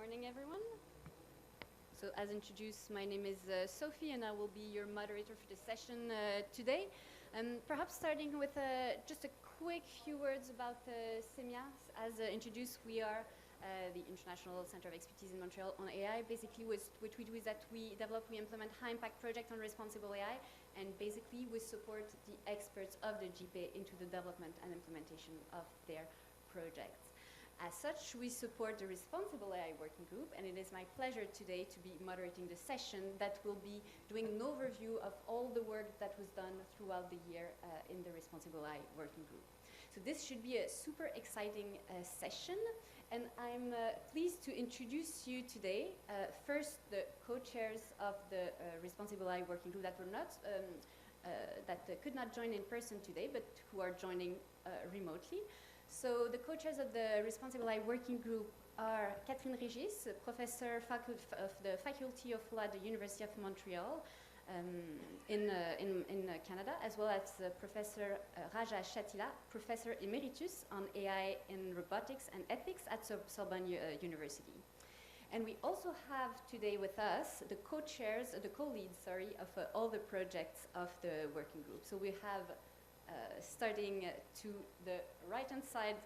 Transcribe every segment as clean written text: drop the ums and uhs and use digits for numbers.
morning, everyone. So as introduced, my name is Sophie, and I will be your moderator for this session today. Perhaps starting with just a quick few words about CEMIA. As introduced, we are the International Center of Expertise in Montreal on AI. Basically, what we do is that we implement high-impact projects on responsible AI, and basically we support the experts of the GPA into the development and implementation of their projects. As such, we support the Responsible AI Working Group, and it is my pleasure today to be moderating the session that will be doing an overview of all the work that was done throughout the year in the Responsible AI Working Group. So this should be a super exciting session, and I'm pleased to introduce you today, first the co-chairs of the Responsible AI Working Group that were not could not join in person today, but who are joining remotely. So the co-chairs of the Responsible AI Working Group are Catherine Régis, professor of the Faculty of Law at the University of Montreal in Canada, as well as Professor Raja Shatila, Professor Emeritus on AI in Robotics and Ethics at Sorbonne University. And we also have today with us the co-chairs, the co-leads, sorry, of all the projects of the working group. So we have starting to the right-hand side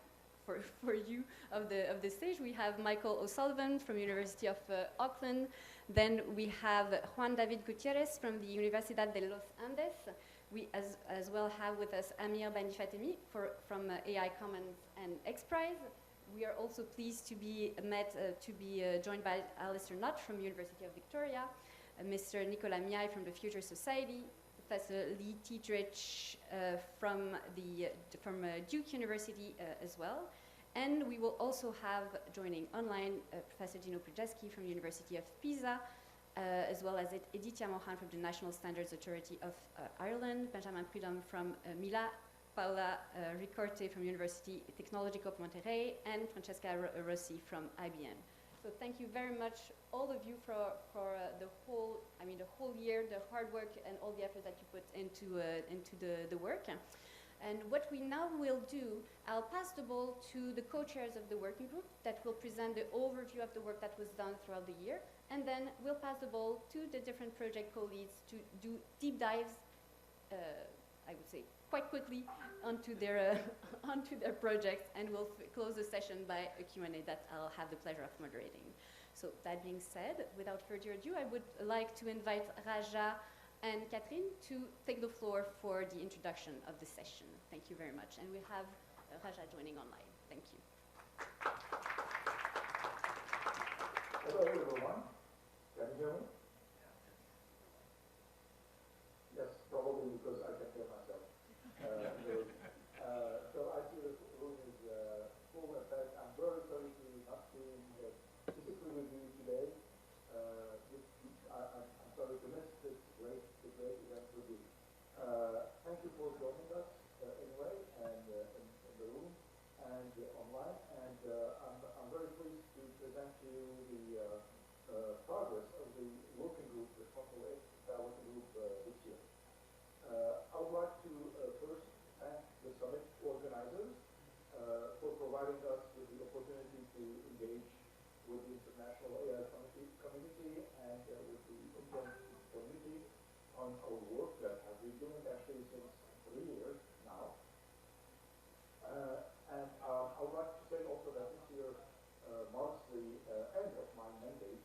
for you of the stage, we have Michael O'Sullivan from University of Auckland. Then we have Juan David Gutierrez from the Universidad de los Andes. We as well have with us Amir Bani Fatemi from AI Commons and XPRIZE. We are also pleased to be joined by Alistair Nutt from University of Victoria, Mr. Nicolas Miaille from the Future Society, Professor Lee Teetrich from Duke University as well. And we will also have joining online Professor Dino Prijeski from University of Pisa, as well as Edithia Mohan from the National Standards Authority of Ireland, Benjamin Prudhomme from Mila, Paola Ricorte from University Technologico of Monterrey, and Francesca Rossi from IBM. So thank you very much, all of you, for the whole year, the hard work and all the effort that you put into the work. And what we now will do, I'll pass the ball to the co-chairs of the working group that will present the overview of the work that was done throughout the year, and then we'll pass the ball to the different project co-leads to do deep dives, I would say, quite quickly onto their projects, and we'll close the session by a Q&A that I'll have the pleasure of moderating. So that being said, without further ado, I would like to invite Raja and Catherine to take the floor for the introduction of the session. Thank you very much. And we have Raja joining online. Thank you. Hello, everyone. Can you hear me? Yes, probably because I can hear myself. So I see the room is full. In fact, I'm very sorry to not be physically with you today. I'm sorry to miss this great event with you. Thank you for joining us anyway, and in the room and online. And I'm very pleased to present to you the progress of the working group, Responsible AI Working Group this year. I would like to first thank the summit organizers for providing us with the opportunity to engage with the international AI community and with the Indian community on our work that has been doing actually since 3 years now. And I would like to say also that this year marks the end of my mandate,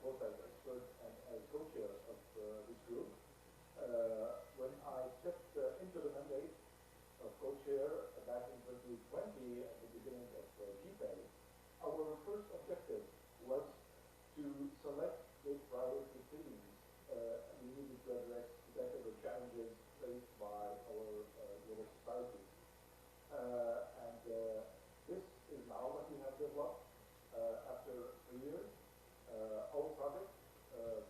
both as expert and as co-chair of this group. When I stepped into the mandate of co-chair back in 2020 at the beginning of GPA, our first objective was to select the priority themes we needed to address to tackle the challenges faced by our global society. And this is now what we have developed after 3 years. Our project,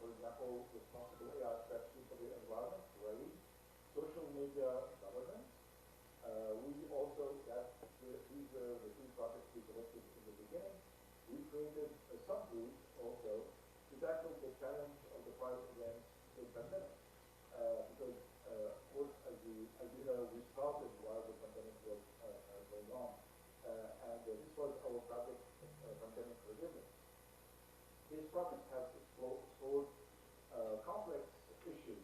for example, Responsible AI Strategy for the Environment, RAID, social media governance. We also, these are the 2 projects we selected in the beginning. We created a subgroup also to tackle the challenge of the fight against the pandemic. Because, of course, as you know, we started while the pandemic was going on. And this was our project, pandemic resilience. These projects have explored complex issues,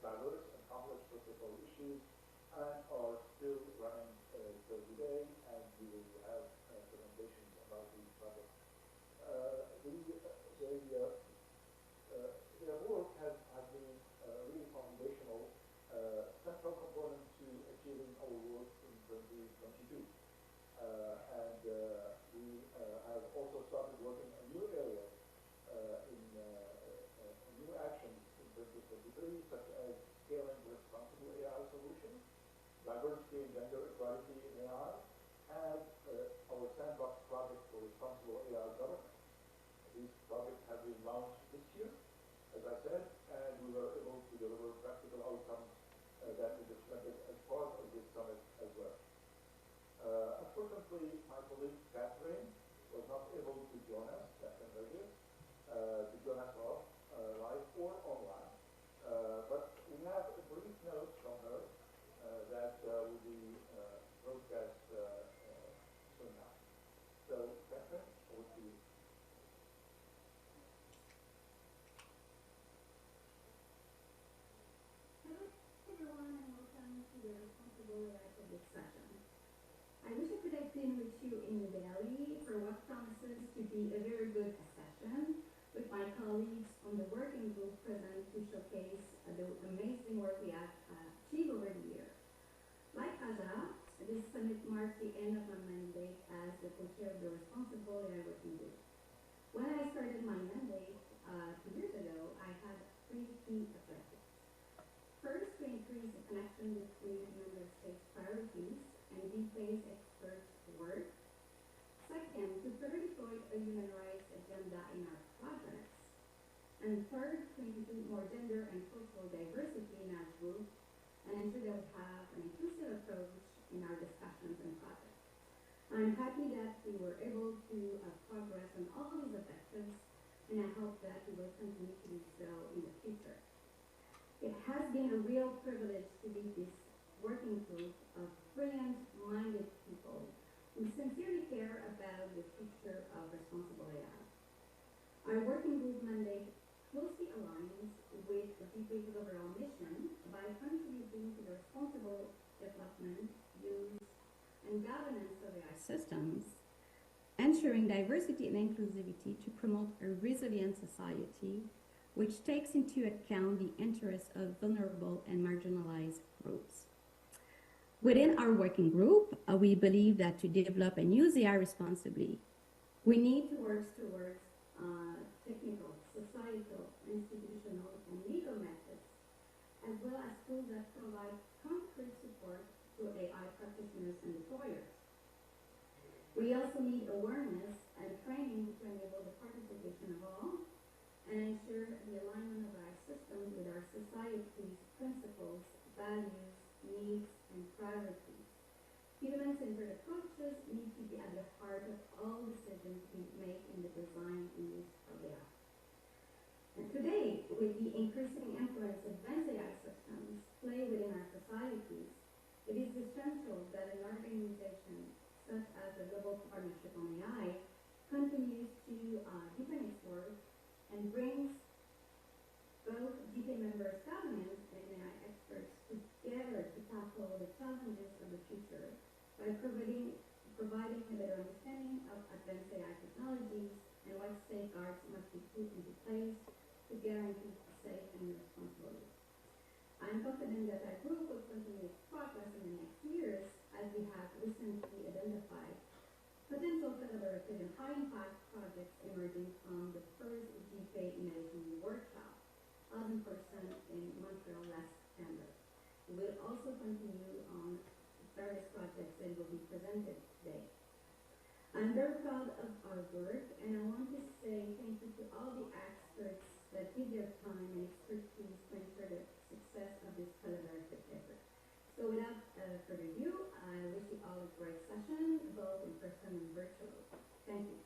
diverse and complex political issues, and are still running till today, and we will have presentations about these projects. Their work has been really foundational, central component to achieving our work in 2022. We have also started working on new areas new actions in 2023, such as scaling responsible AI solutions, diversity and gender equality in AI, and our sandbox project for responsible AI government. These projects have been launched this year, as I said, and we were able to deliver practical outcomes that we presented as part of this summit as well. Unfortunately, my colleague Catherine was not able to join us, Catherine Regis, to join us live or online. But we have a brief note from her that will be broadcast soon now. So, Catherine, over to you. Hello, everyone, and welcome to the Responsible AI Public session. I wish I could have been with you in New Delhi for what promises to be a very good session with my colleagues on the working group present to showcase the amazing work we have achieved over the year. Like Aja, this summit marks the end of my mandate as the co-chair of the Responsible AI Working Group. When I started my mandate 2 years ago, I had 3 key objectives. First, to increase the connection between member states' priorities and deep-based experts' work. Second, to further deploy a human rights agenda in our projects. And third, to include more gender and cultural diversity in our group and ensure that we have an inclusive approach in our discussions and projects. I'm happy that we were able to progress on all these objectives, and I hope that we will continue to do so in the future. It has been a real privilege to lead this working group of brilliant-minded people who sincerely care about the future of responsible AI. Our working group mandate closely aligns with the GPA's overall mission by contributing to the responsible development, use, and governance of AI systems, ensuring diversity and inclusivity to promote a resilient society which takes into account the interests of vulnerable and marginalized groups. Within our working group, we believe that to develop and use AI responsibly, we need to work towards technical, societal, institutional, and legal methods, as well as tools that provide concrete support to AI practitioners and deployers. We also need awareness and training to enable the participation of all and ensure the alignment of our systems with our society's principles, values, needs, and priorities. Human-centered approaches need to be at the heart of all decisions we make in the design and use of AI. And today, with the increasing influence advanced AI systems play within our societies, it is essential that an organization such as the Global Partnership on AI continues to deepen its work and brings both GPA members, governments, and AI experts together to tackle the challenges of the future by providing a better understanding of advanced AI technologies and what safeguards must be put into place to guarantee safe and responsible use. I'm confident that our group will continue its progress in the next years as we have recently identified potential collaborative and high-impact projects emerging from the first GPA Innovation Workshop held in person in Montreal last September. We will also continue on various projects that will be presented today. I'm very proud of our work, and I want to say thank you to all the experts that give their time and expertise to ensure the success of this collaborative effort. So without further ado, I wish you all a great session, both in person and virtual. Thank you.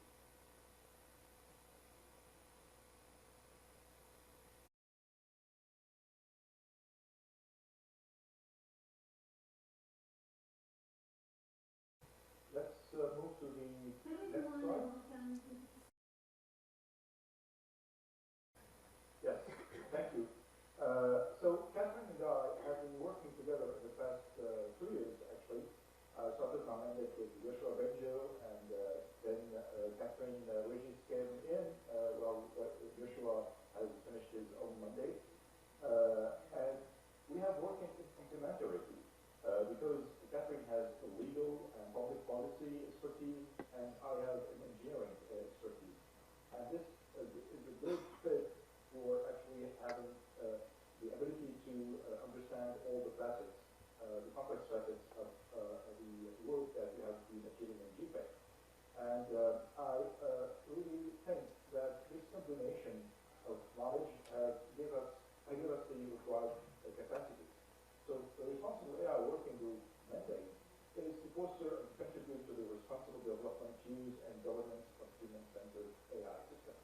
Let's move to the Hello next everyone, slide. and welcome to with Joshua Benjo, and then Catherine Regis came in while Joshua has finished his own mandate. And we have working in complementarity because Catherine has a legal and public policy expertise, and I have an engineering expertise. And this is a good fit for actually having the ability to understand all the facets, the complex facets of the work that we have been achieving in GPEC. And I really think that this combination of knowledge give us the required capacity. So the responsible AI working group mandate is to foster and contribute to the responsible development, use, and governance of human-centered AI systems.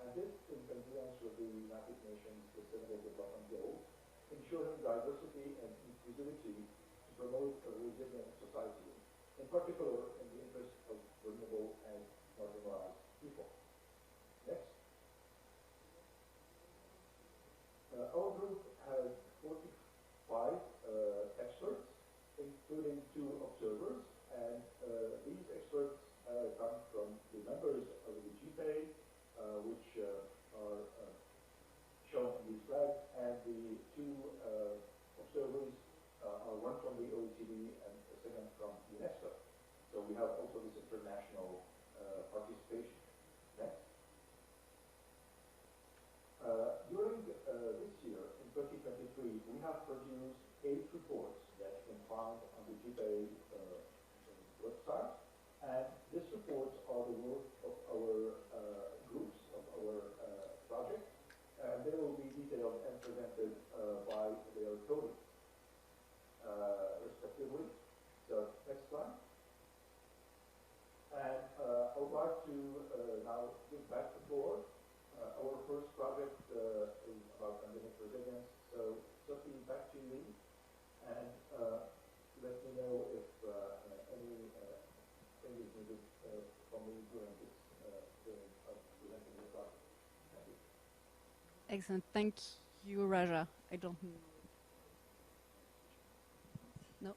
And this in congruence with the United Nations Sustainable Development Goals, ensuring diversity and inclusivity to promote a resilient society, in particular in the interest of vulnerable and marginalized people. Next. Our group has 45 experts, including 2 observers, and these experts come from the members of the GPEI, which are shown in these flags, and the 2 observers are one from the OECD and the second from UNESCO. So we have also this international participation. Next. During this year, in 2023, we have produced 8 reports that you can find on the GPEI website. And these reports are the work of our groups, of our project, and they will be detailed and presented by their colleagues, respectively. So, next slide. And I would like to now give back the floor. Our first project is about pandemic resilience. So, Sophie, back to you, and let me know if any thing is needed from me during this during presenting the project. Thank you. Excellent. Thank you, Raja. I don't know. No?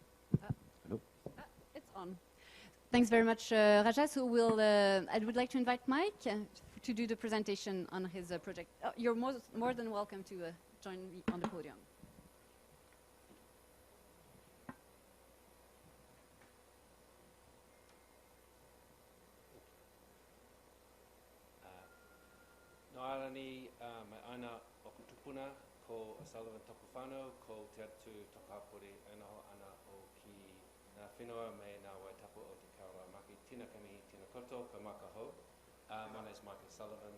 Nope. It's on. Thanks very much, Raja. So I would like to invite Mike to do the presentation on his project. You're more than welcome to join me on the podium. Noarani, mai ana o kutupuna, ko Sullivan toko whanau, ko te atu toko hapori anaho ana o ki ngā whenua me ngā waitapu o te Kauramaki. Tina kami, tina koto, ko makaho. My name is Michael Sullivan.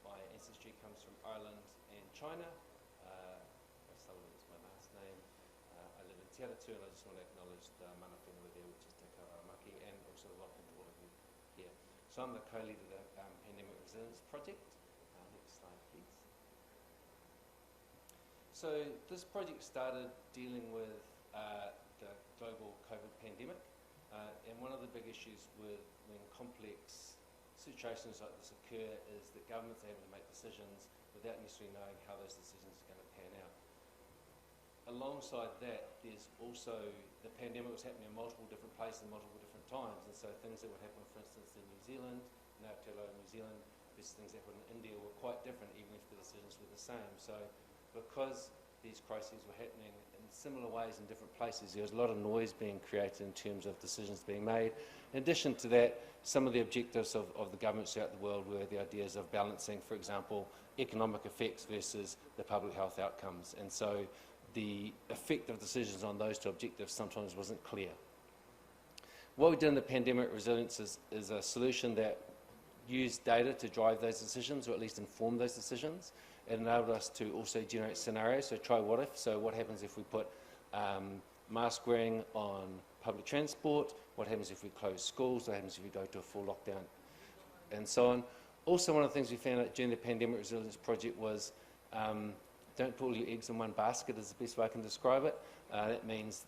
My ancestry comes from Ireland and China. Sullivan is my last name. I live in Te Aratu, and I just want to acknowledge the mana whenua there, which is te Kauramaki, and also welcome to all of you here. So I'm the co-leader of the Pandemic Resilience Project. Next slide, please. So this project started dealing with the global COVID pandemic, and one of the big issues with when complex situations like this occur is that governments are able to make decisions without necessarily knowing how those decisions are going to pan out. Alongside that, there's also the pandemic was happening in multiple different places and multiple different times, and so things that would happen, for instance, in New Zealand, in Aotearoa, New Zealand, versus things that happened in India were quite different, even if the decisions were the same. So because these crises were happening in similar ways in different places, there was a lot of noise being created in terms of decisions being made. In addition to that, some of the objectives of the governments throughout the world were the ideas of balancing, for example, economic effects versus the public health outcomes. And so the effect of decisions on those 2 objectives sometimes wasn't clear. What we did in the pandemic resilience is a solution that used data to drive those decisions, or at least inform those decisions. It enabled us to also generate scenarios, so try what if. So what happens if we put mask wearing on public transport? What happens if we close schools? What happens if we go to a full lockdown? And so on. Also, one of the things we found out during the Pandemic Resilience Project was don't put all your eggs in one basket is the best way I can describe it. That means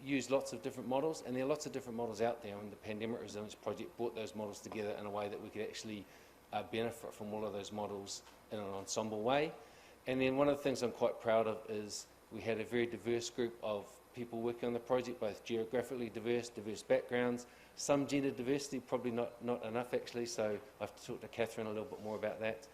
use lots of different models, and there are lots of different models out there, and the Pandemic Resilience Project brought those models together in a way that we could actually benefit from all of those models in an ensemble way. And then one of the things I'm quite proud of is we had a very diverse group of people working on the project, both geographically diverse backgrounds, some gender diversity, probably not enough actually, so I have to talk to Catherine a little bit more about that.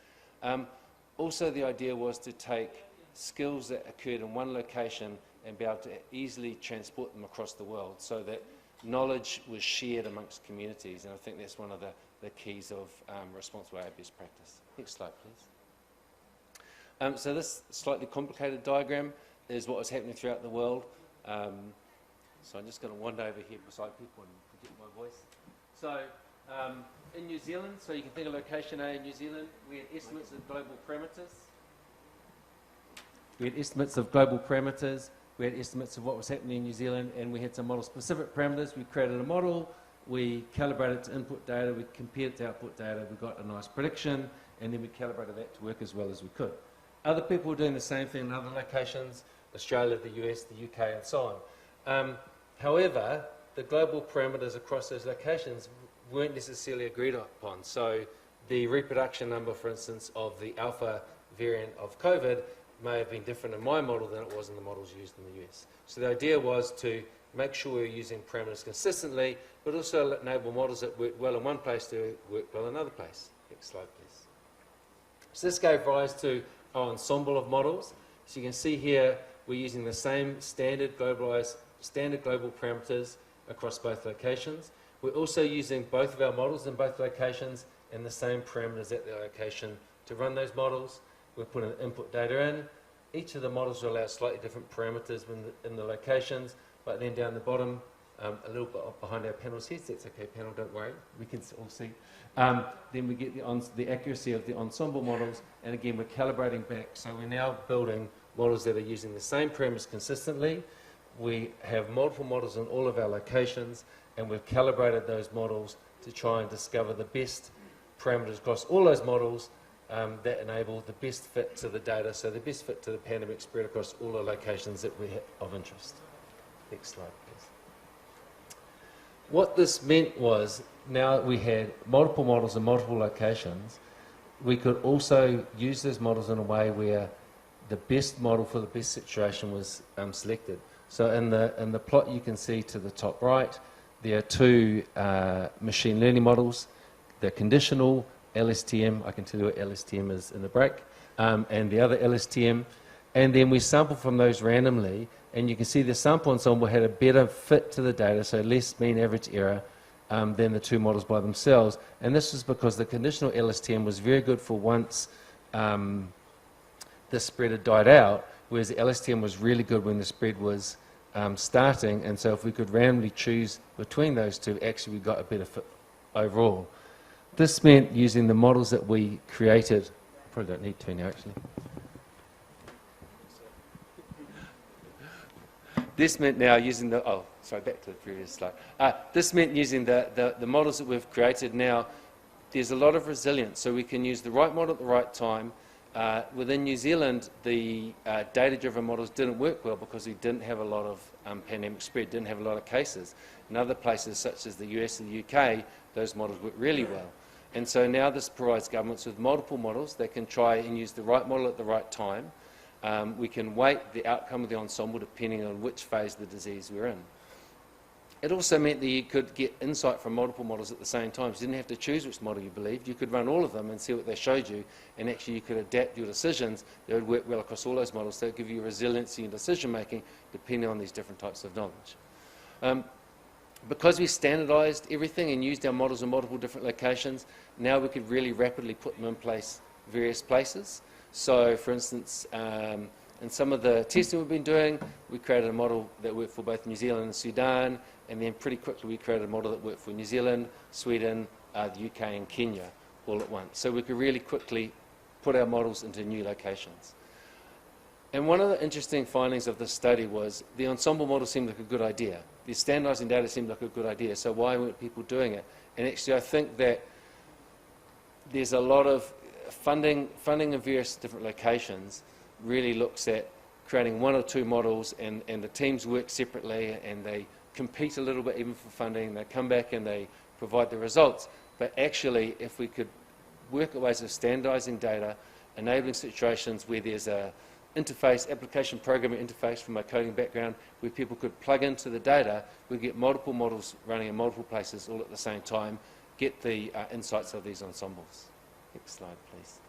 Also the idea was to take skills that occurred in one location and be able to easily transport them across the world so that knowledge was shared amongst communities, and I think that's one of the keys of responsible AI best practice. Next slide, please. So this slightly complicated diagram is what was happening throughout the world. So I'm just going to wander over here beside people and forget my voice. So in New Zealand, so you can think of location A in New Zealand, we had estimates of global parameters. We had estimates of global parameters. We had estimates of what was happening in New Zealand, and we had some model-specific parameters. We created a model, we calibrated it to input data, we compared it to output data, we got a nice prediction, and then we calibrated that to work as well as we could. Other people were doing the same thing in other locations, Australia, the US, the UK, and so on. However, the global parameters across those locations weren't necessarily agreed upon. So the reproduction number, for instance, of the alpha variant of COVID may have been different in my model than it was in the models used in the US. So the idea was to make sure we're using parameters consistently, but also enable models that work well in one place to work well in another place. Next slide, please. So this gave rise to our ensemble of models. So you can see here we're using the same standard global parameters across both locations. We're also using both of our models in both locations and the same parameters at the location to run those models. We're putting input data in. Each of the models will allow slightly different parameters in the locations, but then down the bottom, a little bit behind our panel's heads, that's okay, panel, don't worry, we can all see. Then we get the accuracy of the ensemble models, and again, we're calibrating back, so we're now building models that are using the same parameters consistently. We have multiple models in all of our locations, and we've calibrated those models to try and discover the best parameters across all those models that enable the best fit to the data, so the best fit to the pandemic spread across all the locations that we have of interest. Next slide, please. What this meant was, now that we had multiple models in multiple locations, we could also use those models in a way where the best model for the best situation was selected. So in the plot you can see to the top right, there are two machine learning models, the conditional LSTM, I can tell you what LSTM is in the break, and the other LSTM, and then we sample from those randomly, and you can see the sample ensemble had a better fit to the data, so less mean average error than the two models by themselves, and this was because the conditional LSTM was very good for once the spread had died out, whereas the LSTM was really good when the spread was starting, and so if we could randomly choose between those two, actually we got a better fit overall. This meant using the models that we created, probably don't need to now actually. This meant now using the, oh, sorry, back to the previous slide. This meant using the models that we've created now, there's a lot of resilience, so we can use the right model at the right time. Within New Zealand, the data-driven models didn't work well because we didn't have a lot of pandemic spread, didn't have a lot of cases. In other places, such as the US and the UK, those models work really well. And so now this provides governments with multiple models. They can try and use the right model at the right time. We can weight the outcome of the ensemble depending on which phase of the disease we're in. It also meant that you could get insight from multiple models at the same time. So you didn't have to choose which model you believed. You could run all of them and see what they showed you, and actually you could adapt your decisions that would work well across all those models. So it would give you resiliency in decision-making depending on these different types of knowledge. Because we standardized everything and used our models in multiple different locations, now we could really rapidly put them in place, various places. So, for instance, in some of the testing we've been doing, we created a model that worked for both New Zealand and Sudan, and then pretty quickly we created a model that worked for New Zealand, Sweden, the UK and Kenya all at once. So we could really quickly put our models into new locations. And one of the interesting findings of this study was the ensemble model seemed like a good idea. The standardizing data seemed like a good idea, so why weren't people doing it? And actually I think that there's a lot of funding in various different locations really looks at creating one or two models, and the teams work separately and they compete a little bit even for funding. They come back and they provide the results. But actually, if we could work at ways of standardizing data, enabling situations where there's a interface, application programming interface from my coding background, where people could plug into the data, we get multiple models running in multiple places all at the same time, get the insights of these ensembles. Next slide, please.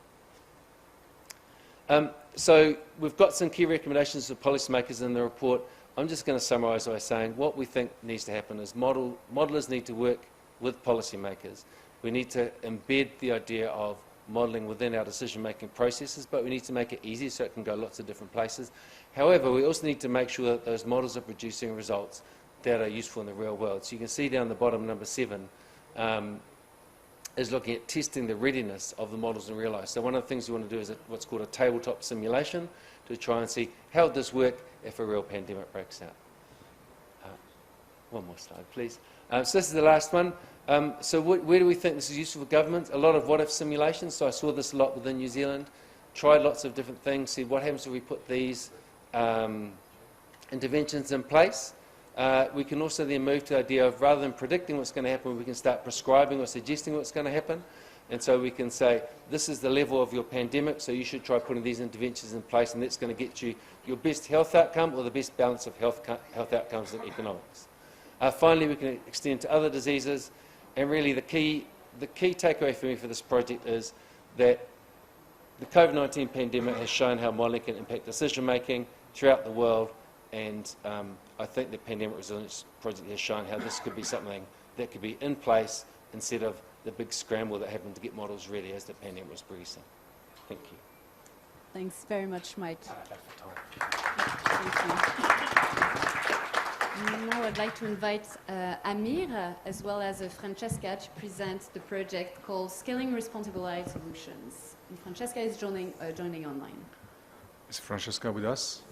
So we've got some key recommendations for policymakers in the report. I'm just going to summarise by saying what we think needs to happen is modelers need to work with policymakers. We need to embed the idea of modelling within our decision-making processes, but we need to make it easy so it can go lots of different places. However, we also need to make sure that those models are producing results that are useful in the real world. So you can see down the bottom, number 7, is looking at testing the readiness of the models in real life. So one of the things we want to do is what's called a tabletop simulation to try and see how would this work if a real pandemic breaks out. One more slide, please. So this is the last one. So where do we think this is useful for government? A lot of what-if simulations. So I saw this a lot within New Zealand. Tried lots of different things. See what happens if we put these interventions in place. We can also then move to the idea of rather than predicting what's going to happen, we can start prescribing or suggesting what's going to happen. And so we can say, this is the level of your pandemic, so you should try putting these interventions in place, and that's going to get you your best health outcome or the best balance of health outcomes and economics. Finally, we can extend to other diseases. And really the key takeaway for me for this project is that the COVID-19 pandemic has shown how modelling can impact decision-making throughout the world, and I think the Pandemic Resilience Project has shown how this could be something that could be in place instead of the big scramble that happened to get models ready as the pandemic was progressing. Thank you. Thanks very much, Mike. Thank you. Now I'd like to invite Amir as well as Francesca to present the project called Scaling Responsible AI Solutions. And Francesca is joining online. Is Francesca with us?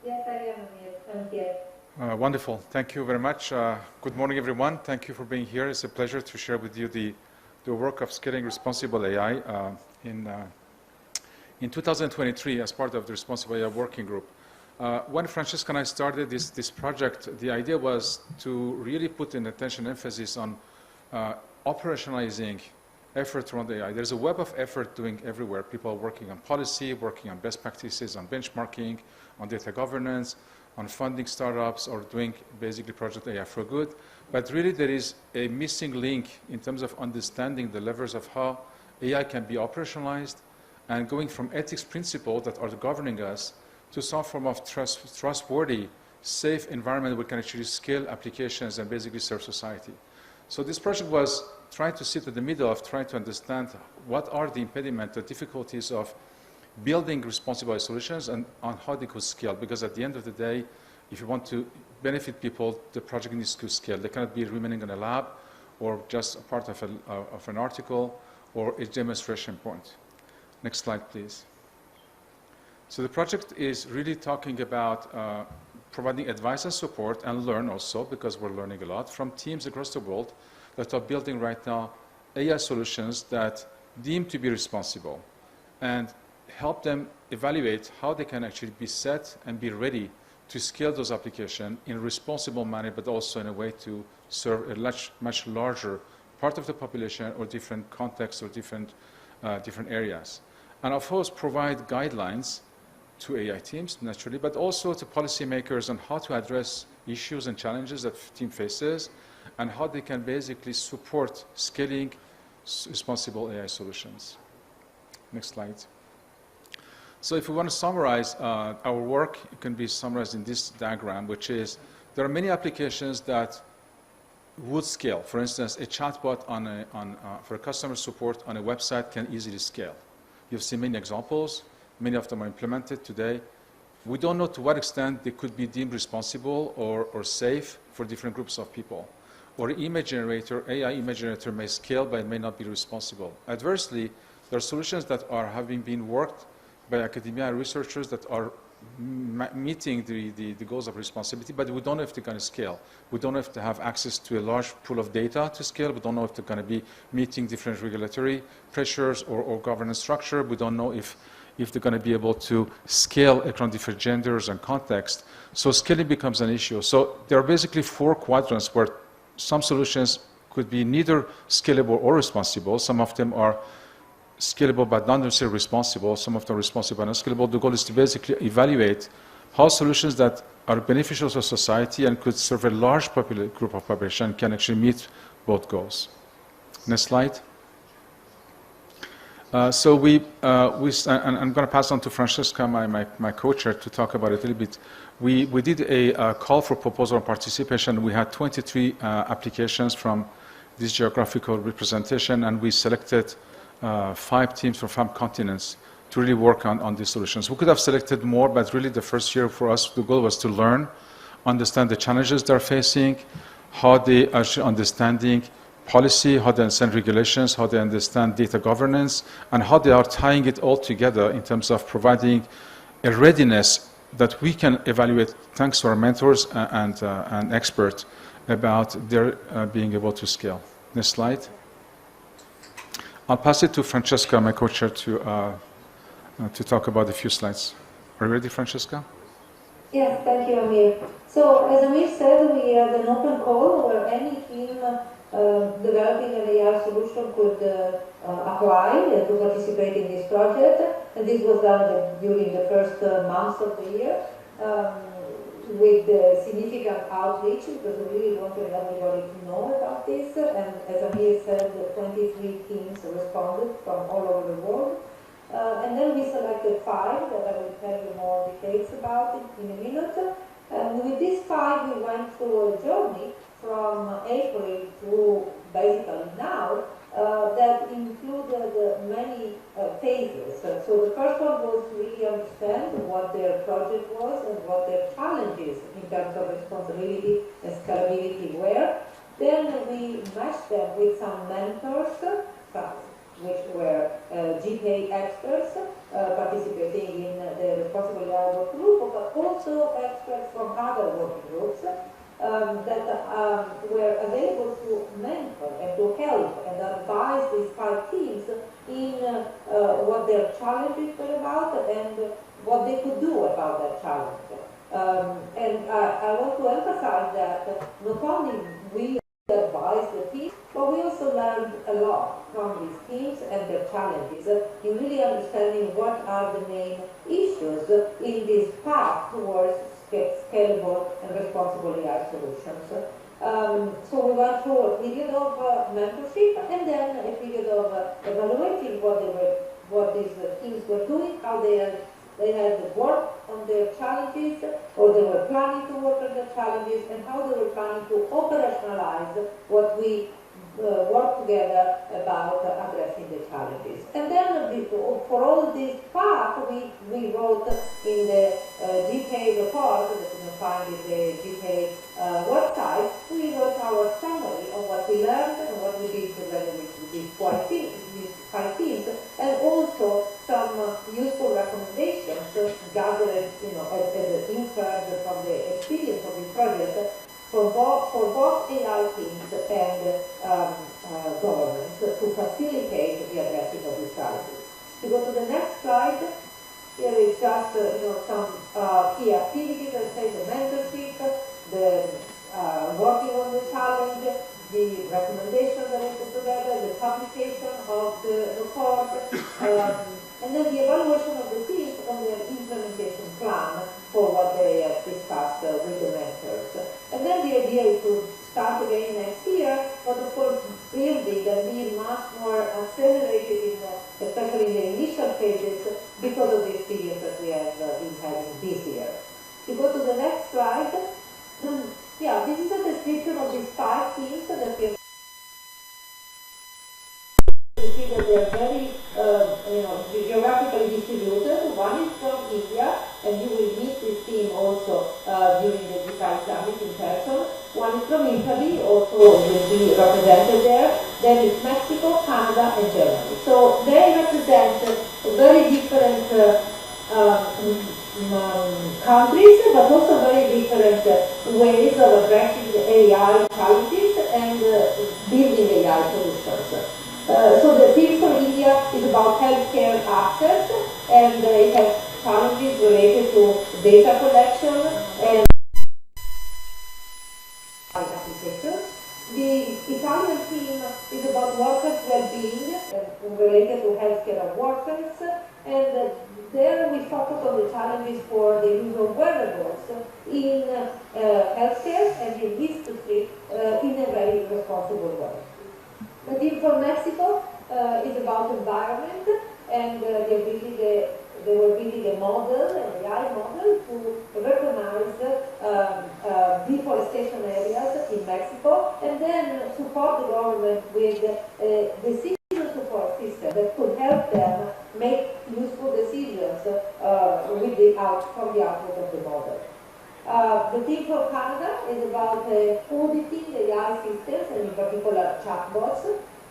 Yes, I am, Amir. I'm here. Wonderful. Thank you very much. Good morning, everyone. Thank you for being here. It's a pleasure to share with you the work of Scaling Responsible AI in 2023 as part of the Responsible AI Working Group. When Francesca and I started this project, the idea was to really put an attention emphasis on operationalizing effort around AI. There's a web of effort doing everywhere. People are working on policy, working on best practices, on benchmarking, on data governance, on funding startups, or doing basically Project AI for Good. But really there is a missing link in terms of understanding the levers of how AI can be operationalized and going from ethics principles that are governing us to some form of trustworthy, safe environment where we can actually scale applications and basically serve society. So this project was trying to sit in the middle of trying to understand what are the impediments, the difficulties of building responsible solutions and on how they could scale. Because at the end of the day, if you want to benefit people, the project needs to scale. They cannot be remaining in a lab or just a part of an article or a demonstration point. Next slide, please. So the project is really talking about providing advice and support and learn also, because we're learning a lot, from teams across the world that are building right now AI solutions that deem to be responsible and help them evaluate how they can actually be set and be ready to scale those applications in a responsible manner, but also in a way to serve a much larger part of the population or different contexts or different areas. And of course, provide guidelines to AI teams, naturally, but also to policymakers on how to address issues and challenges that the team faces and how they can basically support scaling responsible AI solutions. Next slide. So if we want to summarize our work, it can be summarized in this diagram, which is there are many applications that would scale. For instance, a chatbot for customer support on a website can easily scale. You've seen many examples. Many of them are implemented today. We don't know to what extent they could be deemed responsible or safe for different groups of people. Or image generator, AI image generator may scale, but it may not be responsible. Adversely, there are solutions that are having been worked by academia and researchers that are meeting the goals of responsibility, but we don't know if they're going to scale. We don't know if they have access to a large pool of data to scale. We don't know if they're going to be meeting different regulatory pressures or governance structure. We don't know if they're going to be able to scale across different genders and contexts. So scaling becomes an issue. So there are basically 4 quadrants where some solutions could be neither scalable or responsible. Some of them are scalable but not necessarily responsible. Some of them are responsible but not scalable. The goal is to basically evaluate how solutions that are beneficial to society and could serve a large group of population can actually meet both goals. Next slide. So I'm going to pass on to Francesca, my co-chair, to talk about it a little bit. We did a call for proposal and participation. We had 23 applications from this geographical representation, and we selected 5 teams from 5 continents to really work on these solutions. We could have selected more, but really the first year for us, the goal was to learn, understand the challenges they're facing, how they are understanding policy, how they understand regulations, how they understand data governance, and how they are tying it all together in terms of providing a readiness that we can evaluate thanks to our mentors and experts about their being able to scale. Next slide. I'll pass it to Francesca, my co-chair, to talk about a few slides. Are you ready, Francesca? Yes, thank you, Amir. So, as Amir said, we had an open call where any team developing an AI solution could apply to participate in this project. And this was done during the first months of the year with significant outreach, because we really wanted everybody to know about this. And as Amir said, 23 teams responded from all over the world. And then we selected 5 that I will tell you more details about in a minute. And with these 5, we went through a journey from April to basically now that included many phases. So the first one was to really understand what their project was and what their challenges in terms of responsibility and scalability were. Then we matched them with some mentors, which were GPA experts participating in the Responsible AI work group, but also experts from other working groups that were available to mentor and to help and advise these 5 teams in what their challenges were about and what they could do about that challenge. And I want to emphasize that not only we advised the team, but we also learned a lot from these teams and their challenges in really understanding what are the main issues in this path towards scalable and responsible AI solutions. So we went through a period of mentorship and then a period of evaluating what these teams were doing, how they had worked on their challenges, or they were planning to work on their challenges, and how they were planning to operationalize what we work together about addressing the challenges. And then for all this path, we wrote in the GPA report that you can find in the GPA website, we wrote our summary of what we learned and what we did together with these 5 teams, and also some useful recommendations gathered, as inferred from the experience of this project for both AI teams and governments to facilitate the addressing of these challenges. To go to the next slide, here is just some key activities, I say the mentorship, the working on the challenge, the recommendations that I put together, the publication of the report, and then the evaluation of the teams on their implementation plan for what they have discussed with the mentors. And then the idea is to start again next year, but of course building and being much more accelerated, especially in the initial phases, because of the experience that we have been having this year. To go to the next slide, yeah, this is a description of these 5 teams that we have. You see that they are very, geographically distributed. One is from India, and you will meet this team also during the DeFi Summit in person. One is from Italy, also will be represented there. Then it's Mexico, Canada, and Germany. So they represent very different countries, but also very different ways of addressing the AI challenges and building AI solutions. So the team for India is about healthcare access, and it has challenges related to data collection and applications. The Italian team is about workers' well-being related to healthcare of workers, and there we focus on the challenges for the use of wearables in healthcare and in industry in a very responsible way. The team for Mexico is about environment and they were building a model, an AI model, to recognize deforestation areas in Mexico and then support the government with a decision support system that could help them make useful decisions from the output of the model. The team for Canada is about auditing AI systems and in particular chatbots.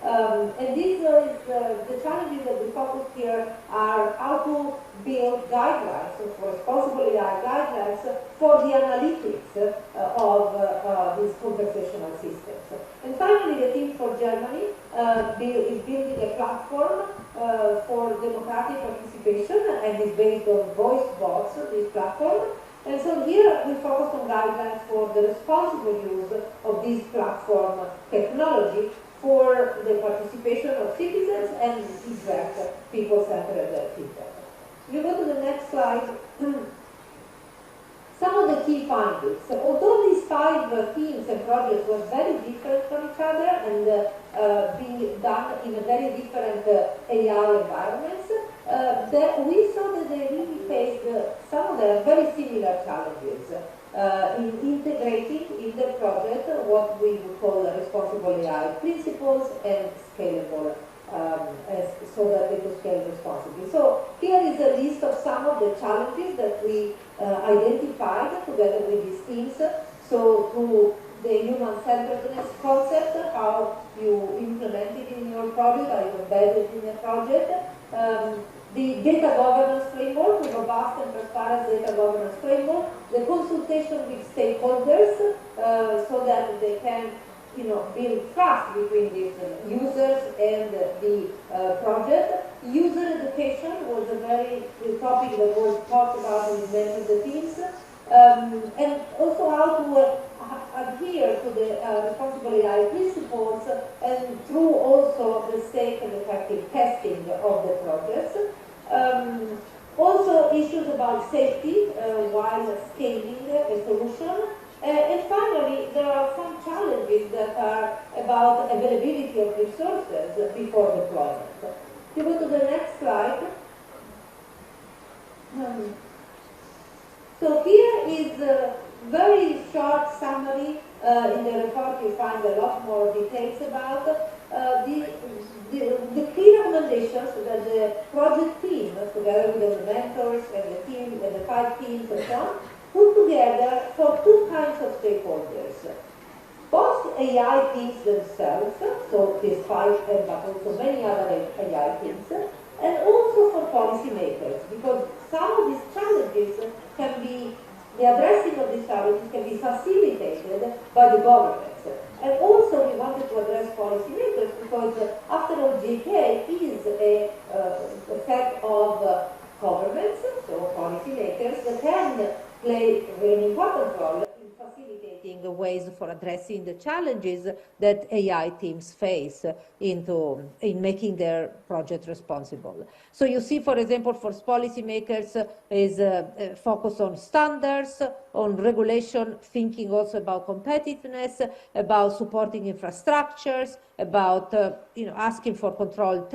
And these are the challenges that we focus here are how to build guidelines, for responsible AI guidelines for the analytics of these conversational systems. And finally, the team for Germany is building a platform for democratic participation and is based on voice bots, this platform. And so here we focus on guidelines for the responsible use of this platform technology for the participation of citizens and exact people-centered feedback. If you go to the next slide, some of the key findings. So although these 5 themes and projects were very different from each other and being done in a very different AI environments, we saw that they really faced some of the very similar challenges in integrating in the project what we would call responsible AI principles and scalable so that they could scale responsibly. So here is a list of some of the challenges that we identified together with these teams. So to the human-centeredness concept, how you implement it in your project, how you embed it in a project. The data governance framework, the robust and transparent data governance framework, the consultation with stakeholders so that they can build trust between these users and the project. User education was a topic that was talked about with many of the teams. And also how to adhere to the responsible AI principles and through also the safe and effective testing of the projects. Also issues about safety while scaling a solution. And finally, there are some challenges that are about availability of resources before deployment. If you go to the next slide. So here is a very short summary. In the report you find a lot more details about the key recommendations that the project team, together with the mentors and the team and the 5 teams and so on, put together for 2 kinds of stakeholders. Both AI teams themselves, so these 5 but also many other AI teams, and also for policymakers, because some of these challenges can be, the addressing of these challenges can be facilitated by the government. And also we wanted to address policymakers because after all JPA is a set of governments, so policymakers, that can play an important role in facilitating the ways for addressing the challenges that AI teams face in making their project responsible. So you see, for example, for policymakers is focus on standards, on regulation, thinking also about competitiveness, about supporting infrastructures, about asking for controlled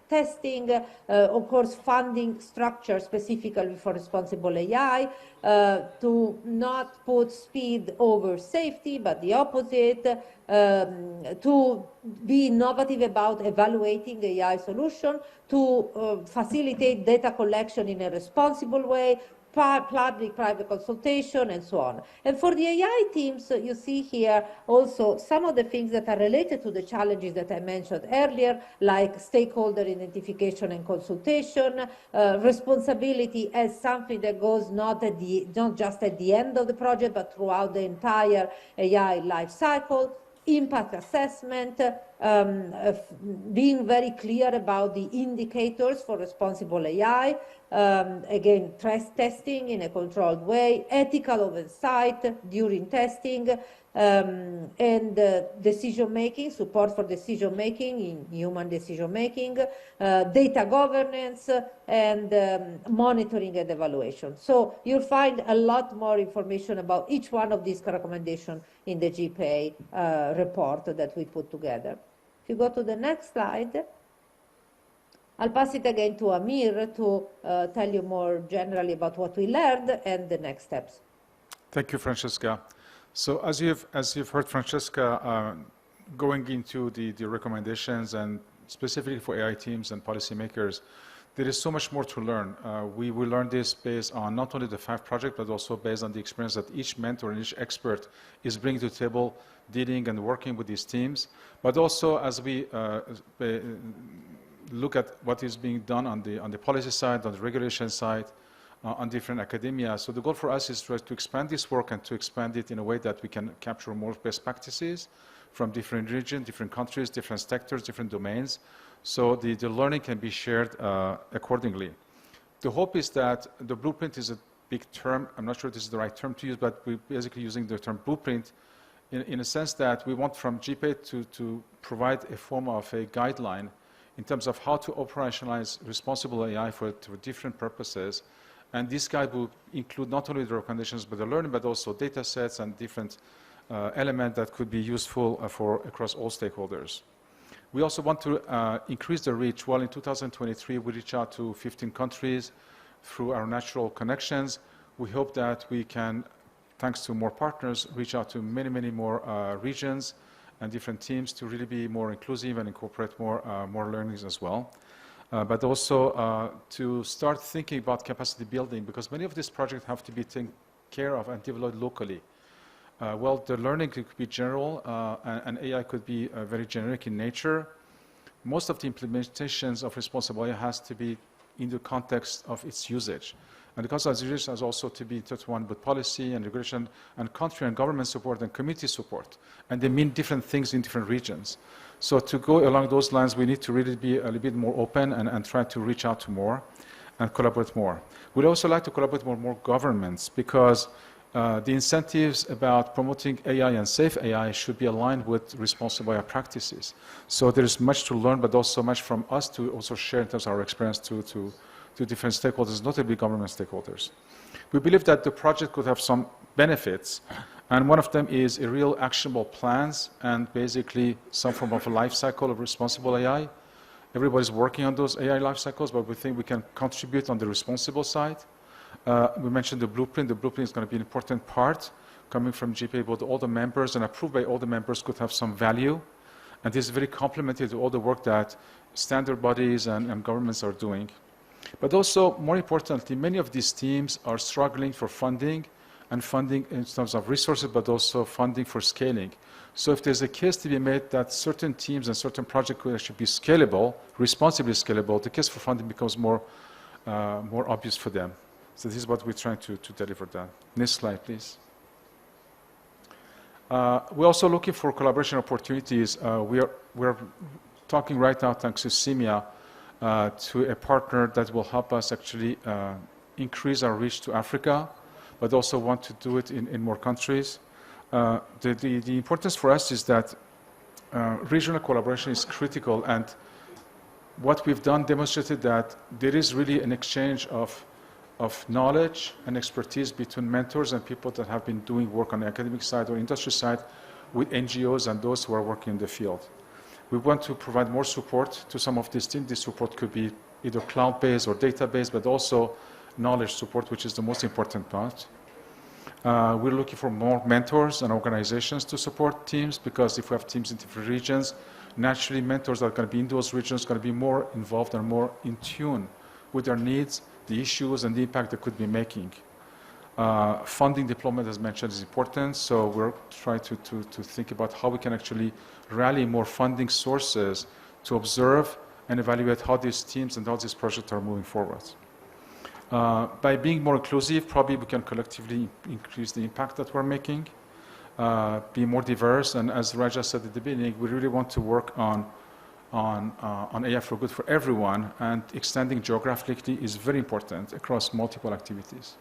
testing, of course, funding structure specifically for responsible AI, to not put speed over safety, but the opposite, to be innovative about evaluating AI solution, to facilitate data collection in a responsible way, public-private consultation, and so on. And for the AI teams, you see here also some of the things that are related to the challenges that I mentioned earlier, like stakeholder identification and consultation, responsibility as something that goes not just at the end of the project, but throughout the entire AI life cycle, impact assessment, being very clear about the indicators for responsible AI, again, testing in a controlled way, ethical oversight during testing, and decision-making, support for decision-making, in human decision-making, data governance, and monitoring and evaluation. So you'll find a lot more information about each one of these recommendations in the GPA report that we put together. If you go to the next slide, I'll pass it again to Amir to tell you more generally about what we learned and the next steps. Thank you, Francesca. So as you've heard Francesca, going into the recommendations and specifically for AI teams and policymakers, there is so much more to learn. We will learn this based on not only the 5 projects, but also based on the experience that each mentor and each expert is bringing to the table, dealing and working with these teams. But also as we look at what is being done on the policy side, on the regulation side, on different academia. So the goal for us is to expand this work and to expand it in a way that we can capture more best practices from different regions, different countries, different sectors, different domains. So the learning can be shared accordingly. The hope is that the blueprint is a big term. I'm not sure this is the right term to use, but we're basically using the term blueprint in a sense that we want from GPA to provide a form of a guideline in terms of how to operationalize responsible AI for different purposes. And this guide will include not only the recommendations but the learning, but also data sets and different elements that could be useful across all stakeholders. We also want to increase the reach. Well, in 2023, we reach out to 15 countries through our natural connections. We hope that we can, thanks to more partners, reach out to many, many more regions and different teams to really be more inclusive and incorporate more learnings as well. But also to start thinking about capacity building, because many of these projects have to be taken care of and developed locally. Well, the learning could be general, and AI could be very generic in nature. Most of the implementations of responsible AI has to be in the context of its usage. And the concept of usage has also to be intertwined with policy and regulation and country and government support and community support. And they mean different things in different regions. So to go along those lines, we need to really be a little bit more open and try to reach out to more and collaborate more. We'd also like to collaborate with more governments because the incentives about promoting AI and safe AI should be aligned with responsible AI practices. So there is much to learn, but also much from us to also share in terms of our experience to different stakeholders, notably government stakeholders. We believe that the project could have some benefits, and one of them is a real actionable plans and basically some form of a life cycle of responsible AI. Everybody's working on those AI life cycles, but we think we can contribute on the responsible side. We mentioned the blueprint. The blueprint is going to be an important part coming from GPA, but all the members and approved by all the members could have some value. And this is very complementary to all the work that standard bodies and governments are doing. But also, more importantly, many of these teams are struggling for funding, and funding in terms of resources, but also funding for scaling. So if there's a case to be made that certain teams and certain projects could actually be scalable, responsibly scalable, the case for funding becomes more obvious for them. So this is what we're trying to deliver that. Next slide, please. We're also looking for collaboration opportunities. We're talking right now, thanks to CEMIA, to a partner that will help us actually increase our reach to Africa, but also want to do it in more countries. The importance for us is that regional collaboration is critical, and what we've done demonstrated that there is really an exchange of knowledge and expertise between mentors and people that have been doing work on the academic side or industry side with NGOs and those who are working in the field. We want to provide more support to some of these things. This support could be either cloud-based or database, but also knowledge support, which is the most important part. We're looking for more mentors and organizations to support teams, because if we have teams in different regions, naturally mentors that are going to be in those regions are going to be more involved and more in tune with their needs, the issues, and the impact they could be making. Funding deployment, as mentioned, is important, so we're trying to think about how we can actually rally more funding sources to observe and evaluate how these teams and how these projects are moving forward. By being more inclusive, probably we can collectively increase the impact that we're making, be more diverse, and as Raja said at the beginning, we really want to work on AI for good for everyone, and extending geographically is very important across multiple activities.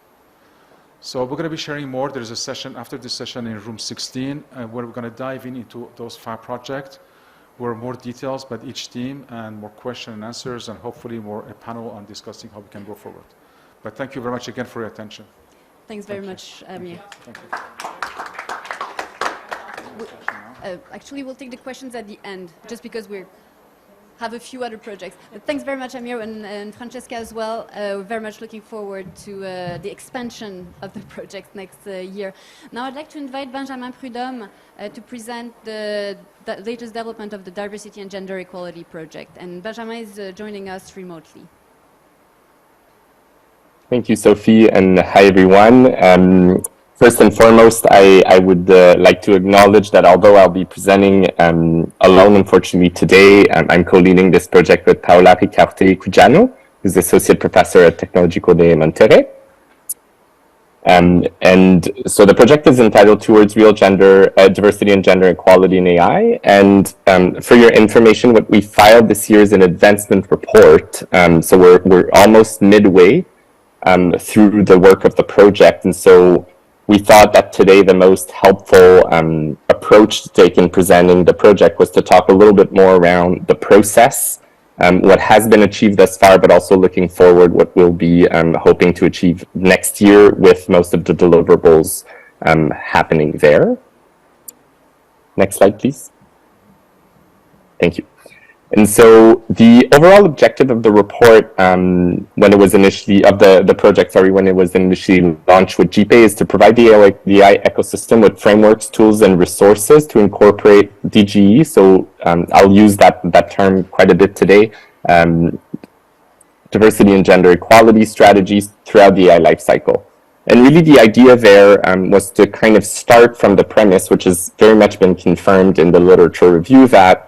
So we're going to be sharing more. There's a session after this session in room 16 where we're going to dive into those 5 projects, where more details about each team and more question and answers, and hopefully more a panel on discussing how we can go forward. But thank you very much again for your attention. Thanks very much, Amir. Thank you. Actually, we'll take the questions at the end, just because we have a few other projects. But thanks very much, Amir, and Francesca as well. We're very much looking forward to the expansion of the project next year. Now I'd like to invite Benjamin Prudhomme to present the latest development of the Diversity and Gender Equality project. And Benjamin is joining us remotely. Thank you, Sophie, and hi, everyone. First and foremost, I would like to acknowledge that although I'll be presenting alone, unfortunately, today, I'm co-leading this project with Paola Ricarte-Cujano, who's Associate Professor at Tecnológico de Monterrey. And so the project is entitled Towards Real Gender, Diversity and Gender Equality in AI. And for your information, what we filed this year is an advancement report. So we're almost midway through the work of the project. And so we thought that today the most helpful approach to take in presenting the project was to talk a little bit more around the process, what has been achieved thus far, but also looking forward what we'll be hoping to achieve next year with most of the deliverables happening there. Next slide, please. Thank you. And so the overall objective of the report, when it was initially, of the project, sorry, when it was initially launched with GPay, is to provide the AI ecosystem with frameworks, tools, and resources to incorporate DGE. So I'll use that term quite a bit today. Diversity and gender equality strategies throughout the AI lifecycle. And really the idea there was to kind of start from the premise, which has very much been confirmed in the literature review, that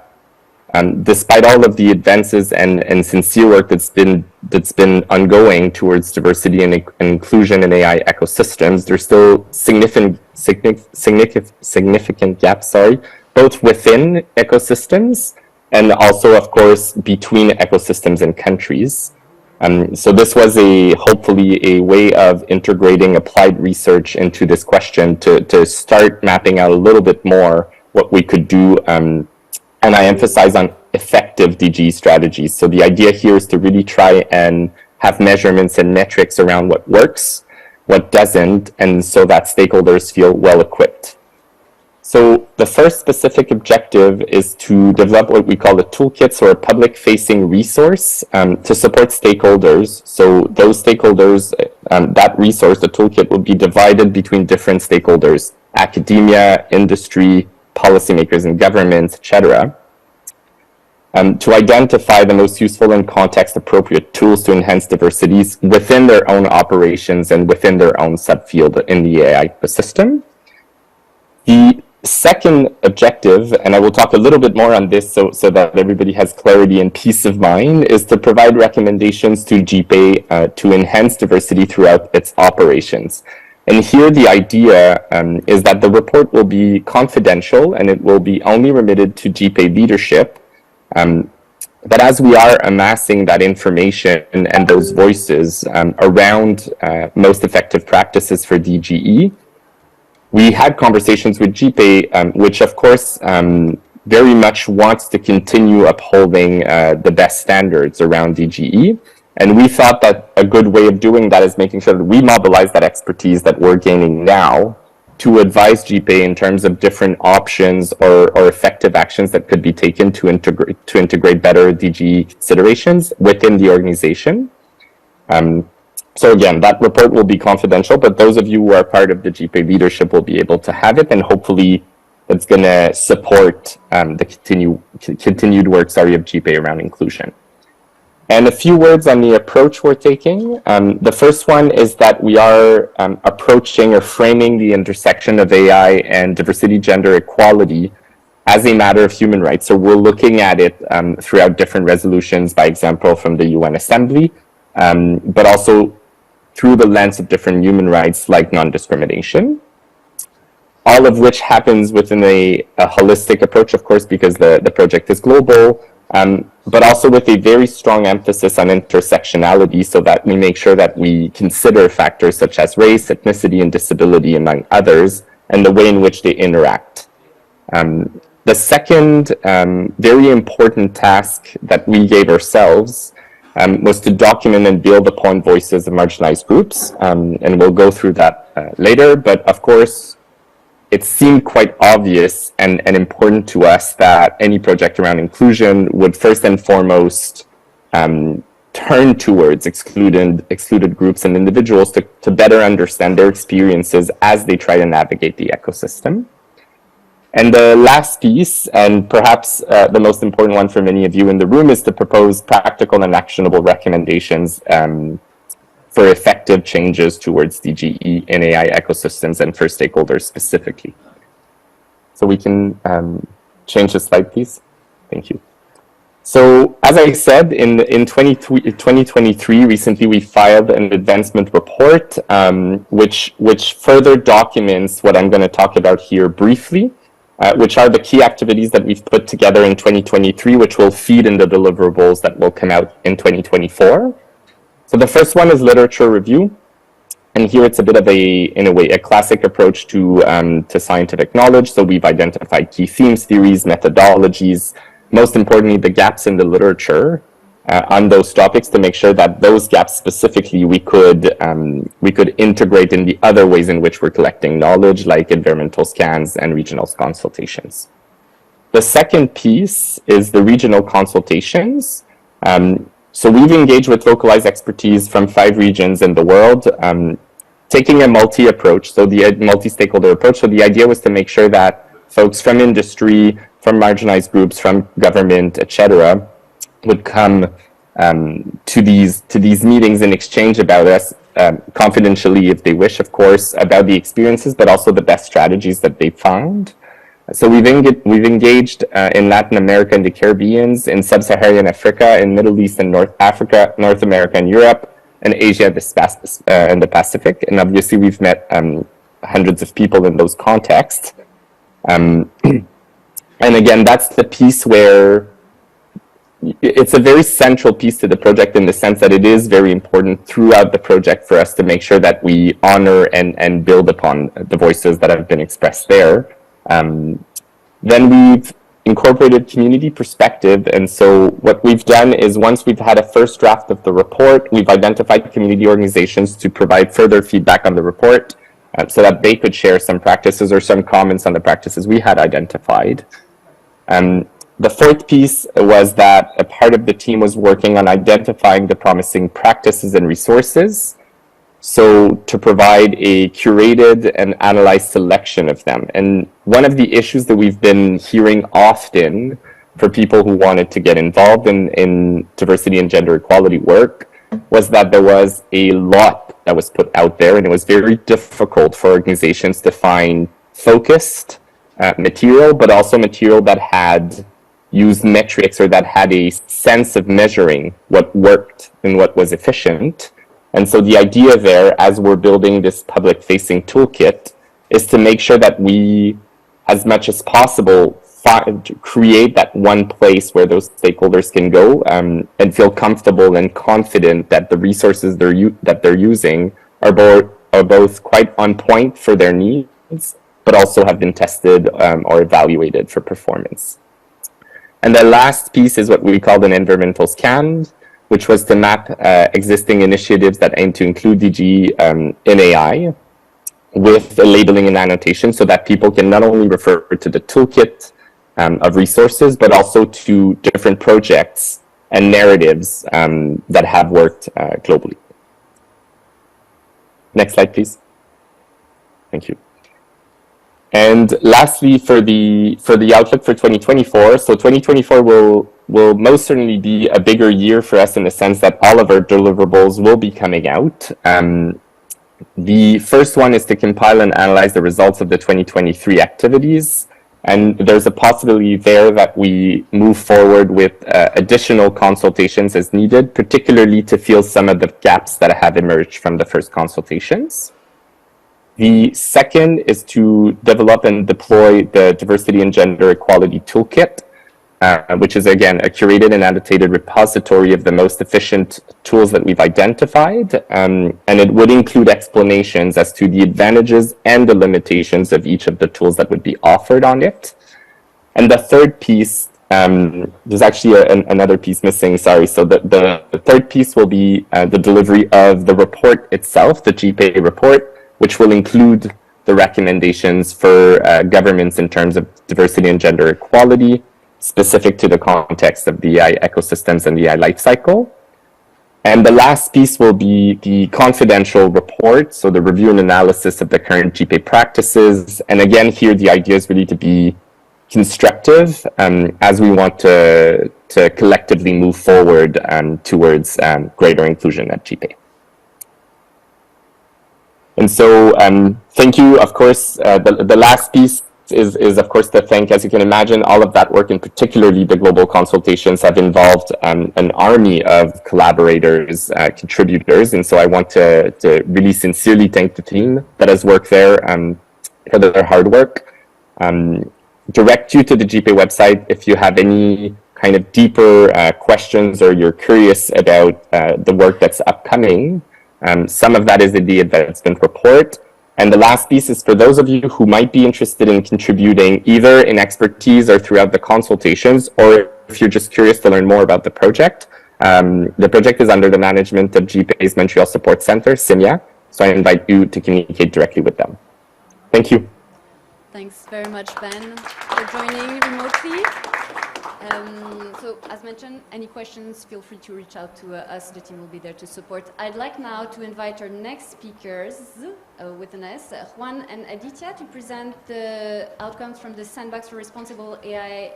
despite all of the advances and sincere work that's been ongoing towards diversity and inclusion in AI ecosystems, there's still significant gaps, both within ecosystems and also, of course, between ecosystems and countries. So this was hopefully a way of integrating applied research into this question to start mapping out a little bit more what we could do. And I emphasize on effective DG strategies. So the idea here is to really try and have measurements and metrics around what works, what doesn't, and so that stakeholders feel well equipped. So the first specific objective is to develop what we call a toolkits, or a public-facing resource to support stakeholders. So those stakeholders, that resource, the toolkit, will be divided between different stakeholders: academia, industry, policymakers and governments, etc., to identify the most useful and context-appropriate tools to enhance diversities within their own operations and within their own subfield in the AI ecosystem. The second objective, and I will talk a little bit more on this so that everybody has clarity and peace of mind, is to provide recommendations to GPay to enhance diversity throughout its operations. And here the idea is that the report will be confidential and it will be only remitted to GPay leadership. But as we are amassing that information and those voices around most effective practices for DGE, we had conversations with GPay, which of course very much wants to continue upholding the best standards around DGE. And we thought that a good way of doing that is making sure that we mobilize that expertise that we're gaining now to advise GPay in terms of different options or effective actions that could be taken to integrate better DGE considerations within the organization. So again, that report will be confidential, but those of you who are part of the GPay leadership will be able to have it, and hopefully it's going to support the continued work of GPay around inclusion. And a few words on the approach we're taking. The first one is that we are approaching or framing the intersection of AI and diversity, gender equality as a matter of human rights. So we're looking at it throughout different resolutions, by example, from the UN Assembly, but also through the lens of different human rights like non-discrimination. All of which happens within a holistic approach, of course, because the project is global. but also with a very strong emphasis on intersectionality so that we make sure that we consider factors such as race, ethnicity, and disability, among others, and the way in which they interact. The second very important task that we gave ourselves was to document and build upon voices of marginalized groups, and we'll go through that later, but of course, it seemed quite obvious and important to us that any project around inclusion would first and foremost turn towards excluded groups and individuals to better understand their experiences as they try to navigate the ecosystem. And the last piece, and perhaps the most important one for many of you in the room, is to propose practical and actionable recommendations for effective changes towards DGE in AI ecosystems and for stakeholders specifically. So we can change the slide, please. Thank you. So as I said, in 2023, recently we filed an advancement report, which further documents what I'm going to talk about here briefly, which are the key activities that we've put together in 2023, which will feed in the deliverables that will come out in 2024. So the first one is literature review. And here it's a bit of in a way, a classic approach to scientific knowledge. So we've identified key themes, theories, methodologies, most importantly, the gaps in the literature on those topics to make sure that those gaps specifically we could integrate in the other ways in which we're collecting knowledge, like environmental scans and regional consultations. The second piece is the regional consultations. So we've engaged with localized expertise from 5 regions in the world, taking a multi-approach, so the multi-stakeholder approach. So the idea was to make sure that folks from industry, from marginalized groups, from government, etc., would come to these meetings and exchange about us, confidentially if they wish, of course, about the experiences, but also the best strategies that they found. So we've engaged in Latin America and the Caribbean, in Sub-Saharan Africa, in Middle East and North Africa, North America and Europe, and Asia and the Pacific. And obviously we've met hundreds of people in those contexts. And again, that's the piece where it's a very central piece to the project in the sense that it is very important throughout the project for us to make sure that we honor and build upon the voices that have been expressed there. Then we've incorporated community perspective, and so what we've done is once we've had a first draft of the report, we've identified community organizations to provide further feedback on the report so that they could share some practices or some comments on the practices we had identified. The fourth piece was that a part of the team was working on identifying the promising practices and resources, so to provide a curated and analyzed selection of them. And one of the issues that we've been hearing often for people who wanted to get involved in diversity and gender equality work was that there was a lot that was put out there, and it was very difficult for organizations to find focused material, but also material that had used metrics or that had a sense of measuring what worked and what was efficient. And so the idea there, as we're building this public-facing toolkit, is to make sure that we, as much as possible, create that one place where those stakeholders can go and feel comfortable and confident that the resources that they're using are both quite on point for their needs, but also have been tested or evaluated for performance. And the last piece is what we called an environmental scan, which was to map existing initiatives that aim to include DGE in AI with the labeling and annotation so that people can not only refer to the toolkit of resources, but also to different projects and narratives that have worked globally. Next slide, please. Thank you. And lastly, for the outlook for 2024, so 2024 will most certainly be a bigger year for us in the sense that all of our deliverables will be coming out. The first one is to compile and analyze the results of the 2023 activities. And there's a possibility there that we move forward with additional consultations as needed, particularly to fill some of the gaps that have emerged from the first consultations. The second is to develop and deploy the diversity and gender equality toolkit. which is again a curated and annotated repository of the most efficient tools that we've identified, and it would include explanations as to the advantages and the limitations of each of the tools that would be offered on it. And the third piece, there's actually another piece missing, sorry. So the third piece will be the delivery of the report itself, the GPA report, which will include the recommendations for governments in terms of diversity and gender equality, specific to the context of the AI ecosystems and the AI life cycle. And the last piece will be the confidential report, so the review and analysis of the current GPA practices. And again, here the idea is really to be constructive as we want to collectively move forward towards greater inclusion at GPA. And so thank you, of course. The last piece is of course to thank, as you can imagine, all of that work, and particularly the global consultations have involved an army of collaborators, contributors. And so I want to really sincerely thank the team that has worked there for their hard work. Direct you to the GPA website if you have any kind of deeper questions or you're curious about the work that's upcoming. Some of that is in the advancement report. And the last piece is for those of you who might be interested in contributing either in expertise or throughout the consultations, or if you're just curious to learn more about the project. The project is under the management of GPA's Montreal Support Center, CIMIA. So I invite you to communicate directly with them. Thank you. Thanks very much, Ben, for joining remotely. So, as mentioned, any questions, feel free to reach out to us. The team will be there to support. I'd like now to invite our next speakers, with an S, Juan and Aditya, to present the outcomes from the Sandbox for Responsible AI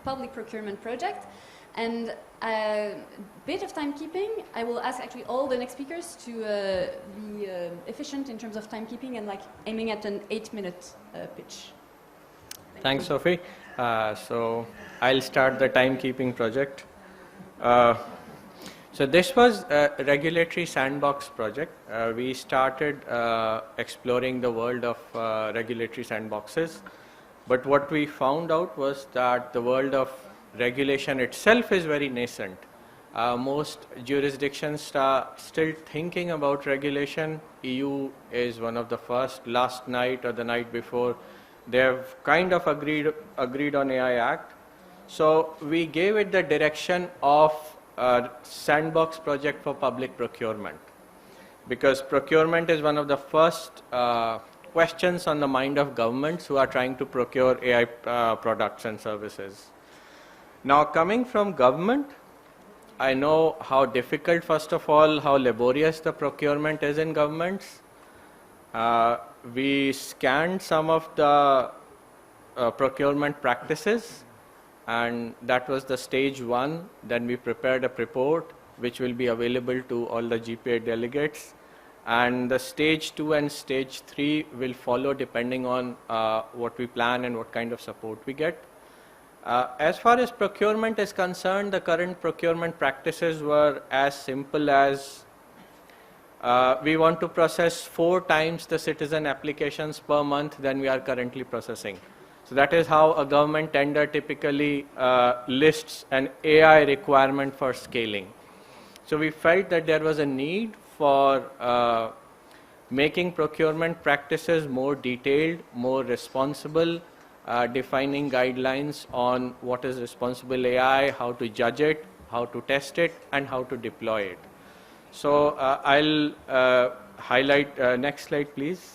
Public Procurement Project. And a bit of timekeeping. I will ask actually all the next speakers to be efficient in terms of timekeeping and like aiming at an 8-minute pitch. Thanks, Sophie. So I'll start the timekeeping project. So this was a regulatory sandbox project. We started exploring the world of regulatory sandboxes. But what we found out was that the world of regulation itself is very nascent. Most jurisdictions are still thinking about regulation. EU is one of the first. Last night or the night before, they have kind of agreed on AI Act. So we gave it the direction of a sandbox project for public procurement, because procurement is one of the first questions on the mind of governments who are trying to procure AI products and services. Now, coming from government, I know how difficult, first of all, how laborious the procurement is in governments. We scanned some of the procurement practices, and that was the stage 1. Then we prepared a report which will be available to all the GPA delegates. And the stage 2 and stage 3 will follow depending on what we plan and what kind of support we get. As far as procurement is concerned, the current procurement practices were as simple as we want to process 4 times the citizen applications per month than we are currently processing. So that is how a government tender typically lists an AI requirement for scaling. So we felt that there was a need for making procurement practices more detailed, more responsible, defining guidelines on what is responsible AI, how to judge it, how to test it, and how to deploy it. So I'll highlight, next slide please.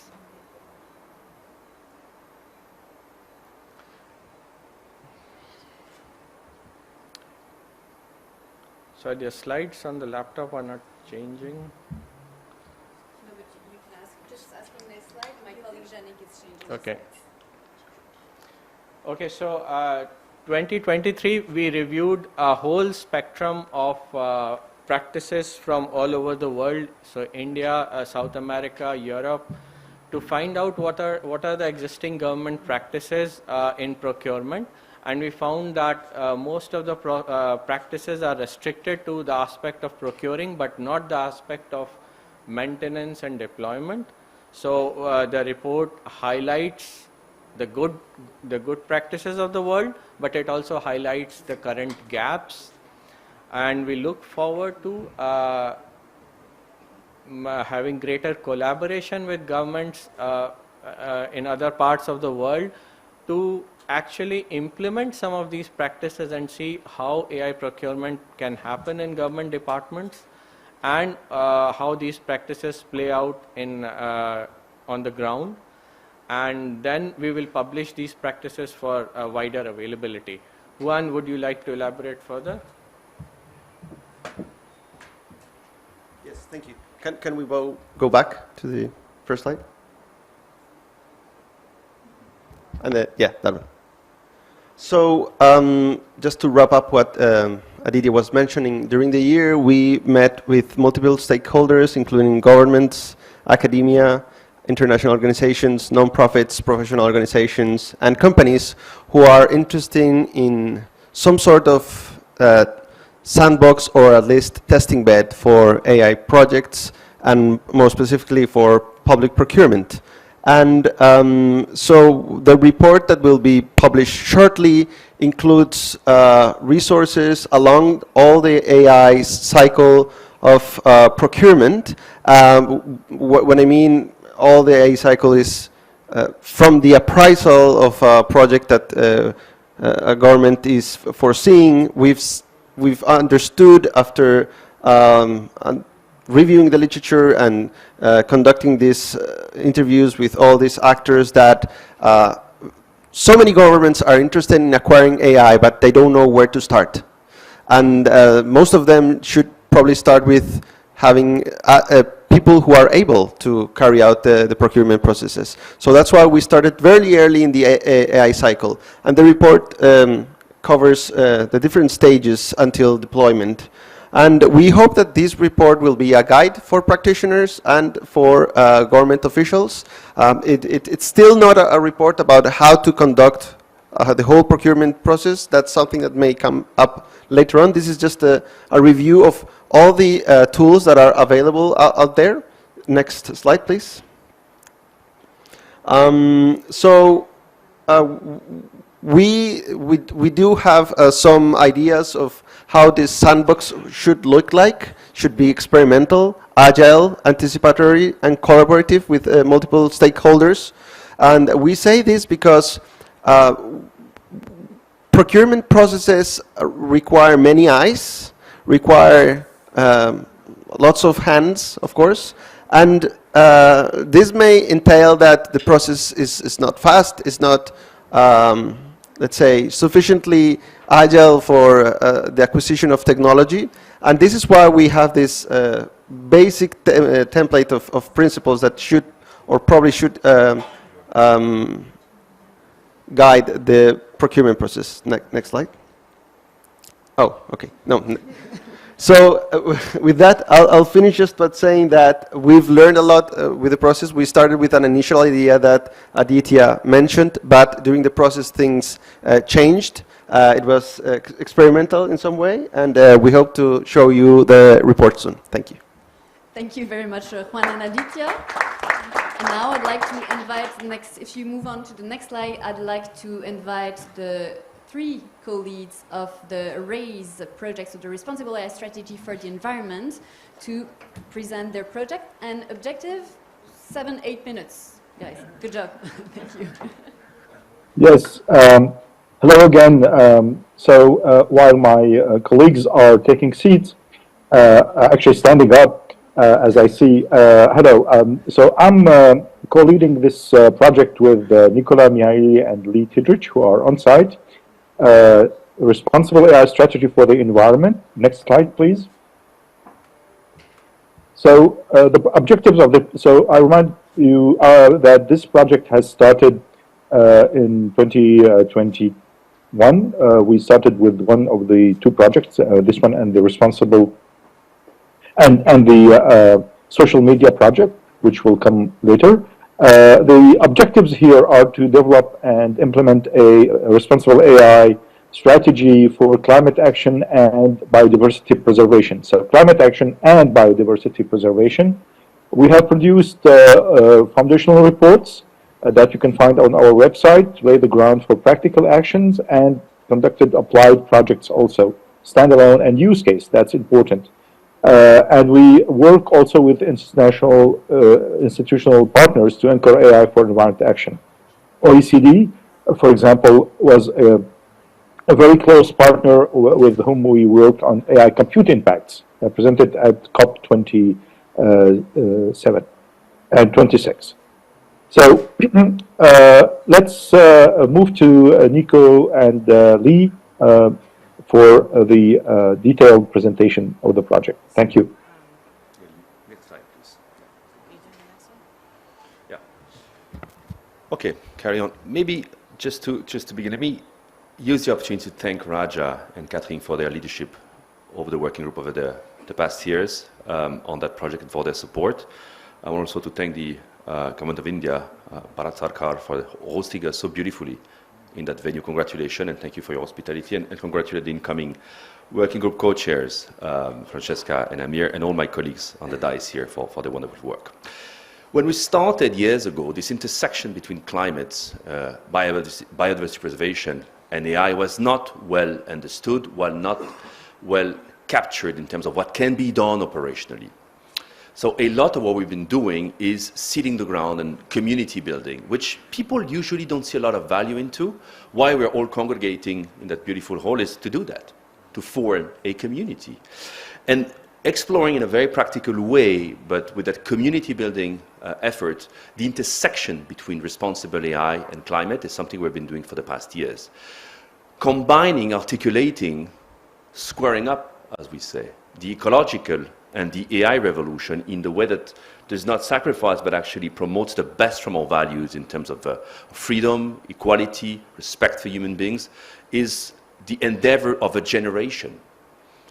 So the slides on the laptop are not changing. No, but you can just ask from this slide. My colleague Janik is changing. Okay. Okay, so 2023, we reviewed a whole spectrum of practices from all over the world, so India, South America, Europe, to find out what are the existing government practices in procurement. And we found that most of the practices are restricted to the aspect of procuring, but not the aspect of maintenance and deployment. So the report highlights the good practices of the world, but it also highlights the current gaps. And we look forward to having greater collaboration with governments in other parts of the world to actually implement some of these practices and see how AI procurement can happen in government departments, and how these practices play out in on the ground. And then we will publish these practices for wider availability. Juan, would you like to elaborate further? Yes, thank you. Can we go back to the first slide? And yeah, that one. So just to wrap up what Aditya was mentioning, during the year we met with multiple stakeholders, including governments, academia, international organizations, non-profits, professional organizations, and companies who are interested in some sort of sandbox or at least testing bed for AI projects, and more specifically for public procurement. And so the report that will be published shortly includes resources along all the AI cycle of procurement. When I mean all the AI cycle is from the appraisal of a project that a government is foreseeing. We've understood after reviewing the literature and conducting these interviews with all these actors that so many governments are interested in acquiring AI, but they don't know where to start. And most of them should probably start with having people who are able to carry out the procurement processes. So that's why we started very early in the AI cycle. And the report covers the different stages until deployment. And we hope that this report will be a guide for practitioners and for government officials. It's still not a report about how to conduct the whole procurement process. That's something that may come up later on. This is just a review of all the tools that are available out there. Next slide, please. We do have some ideas of how this sandbox should look like. Should be experimental, agile, anticipatory, and collaborative with multiple stakeholders. And we say this because procurement processes require many eyes, require lots of hands, of course, and this may entail that the process is not fast, is not let's say, sufficiently agile for the acquisition of technology. And this is why we have this basic template of principles that should, or probably should, guide the procurement process. Next slide. Oh, okay. No. So with that, I'll finish just by saying that we've learned a lot with the process. We started with an initial idea that Aditya mentioned, but during the process things changed. It was experimental in some way, and we hope to show you the report soon. Thank you. Thank you very much, Juan and Aditya. And now I'd like to invite the next, if you move on to the next slide, I'd like to invite the 3 co-leads of the RAISE project, so the Responsible AI Strategy for the Environment, to present their project and objective. 7-8 minutes, guys. Good job. Thank you. Yes. Hello again. While my colleagues are taking seats, actually standing up, as I see. Hello. So I'm co-leading this project with Nicola Mihaly and Lee Tidrich, who are on site. Responsible AI Strategy for the Environment. Next slide, please. So the objectives of the, so I remind you that this project has started in 2021. We started with one of the 2 projects, this one and the responsible, and the social media project, which will come later. The objectives here are to develop and implement a responsible AI strategy for climate action and biodiversity preservation. So climate action and biodiversity preservation. We have produced foundational reports that you can find on our website, lay the ground for practical actions, and conducted applied projects also, standalone and use case. That's important. And we work also with international institutional partners to anchor AI for environmental action. OECD, for example, was a very close partner with whom we worked on AI compute impacts, presented at COP27 and 26. So let's move to Nico and Lee for the detailed presentation of the project. Thank you. Next slide, please. Yeah. Okay, carry on. Maybe just to begin, let me use the opportunity to thank Raja and Catherine for their leadership over the working group over the past years on that project and for their support. I want also to thank the Government of India, Bharat Sarkar, for hosting us so beautifully in that venue. Congratulations, and thank you for your hospitality, and congratulate the incoming working group co-chairs, Francesca and Amir, and all my colleagues on the dais here for the wonderful work. When we started years ago, this intersection between climate, biodiversity preservation, and AI was not well understood, not well captured in terms of what can be done operationally. So a lot of what we've been doing is seeding the ground and community building, which people usually don't see a lot of value into. Why we're all congregating in that beautiful hall is to do that, to form a community. And exploring in a very practical way, but with that community building effort, the intersection between responsible AI and climate is something we've been doing for the past years. Combining, articulating, squaring up, as we say, the ecological and the AI revolution in the way that does not sacrifice but actually promotes the best from our values in terms of freedom, equality, respect for human beings, is the endeavor of a generation.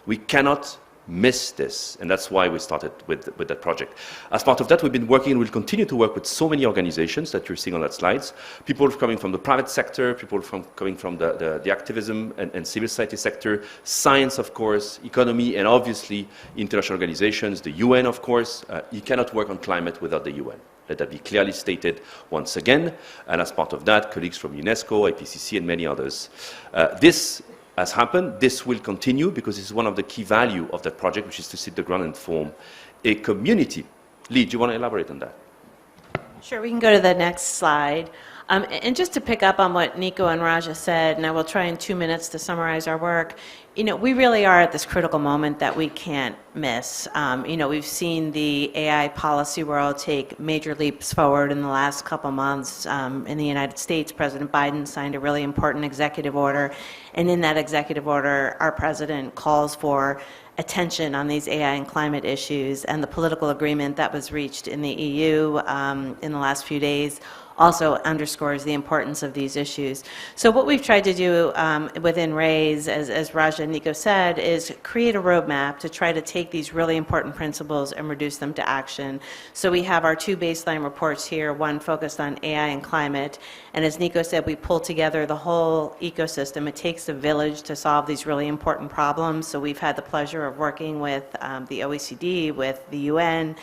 We cannot miss this, and that's why we started with that project. As part of that, we've been working and will continue to work with so many organizations that you're seeing on that slides. People coming from the private sector, people coming from the activism and civil society sector, science, of course, economy, and obviously international organizations, the UN, of course. You cannot work on climate without the UN. Let that be clearly stated once again. And as part of that, colleagues from UNESCO, IPCC, and many others. This has happened. This will continue because it's one of the key value of that project, which is to seed the ground and form a community. Lee, do you want to elaborate on that? Sure, we can go to the next slide. And just to pick up on what Nico and Raja said, and I will try in 2 minutes to summarize our work, we really are at this critical moment that we can't miss. We've seen the AI policy world take major leaps forward in the last couple months. In the United States, President Biden signed a really important executive order, and in that executive order, our president calls for attention on these AI and climate issues, and the political agreement that was reached in the EU in the last few days also underscores the importance of these issues. So what we've tried to do within RAISE, as Raja and Nico said, is create a roadmap to try to take these really important principles and reduce them to action. So we have our 2 baseline reports here, one focused on AI and climate, and as Nico said, we pull together the whole ecosystem. It takes a village to solve these really important problems, so we've had the pleasure of working with the OECD, with the UN,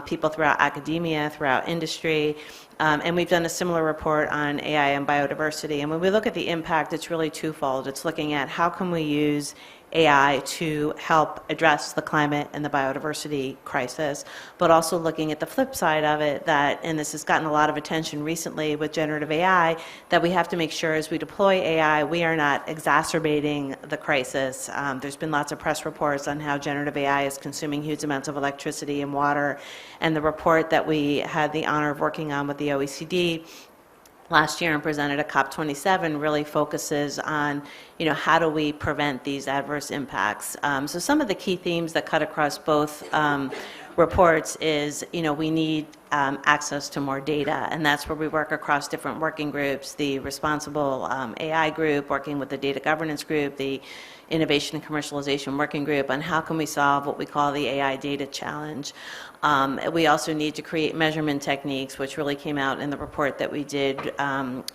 people throughout academia, throughout industry, and we've done a similar report on AI and biodiversity. And when we look at the impact, it's really twofold. It's looking at how can we use AI to help address the climate and the biodiversity crisis, but also looking at the flip side of it that, and this has gotten a lot of attention recently with generative AI, that we have to make sure as we deploy AI, we are not exacerbating the crisis. There's been lots of press reports on how generative AI is consuming huge amounts of electricity and water, and the report that we had the honor of working on with the OECD last year and presented at COP27 really focuses on, how do we prevent these adverse impacts? So some of the key themes that cut across both reports is, we need access to more data, and that's where we work across different working groups, the Responsible AI group, working with the Data Governance group, the Innovation and Commercialization Working Group, on how can we solve what we call the AI data challenge. We also need to create measurement techniques, which really came out in the report that we did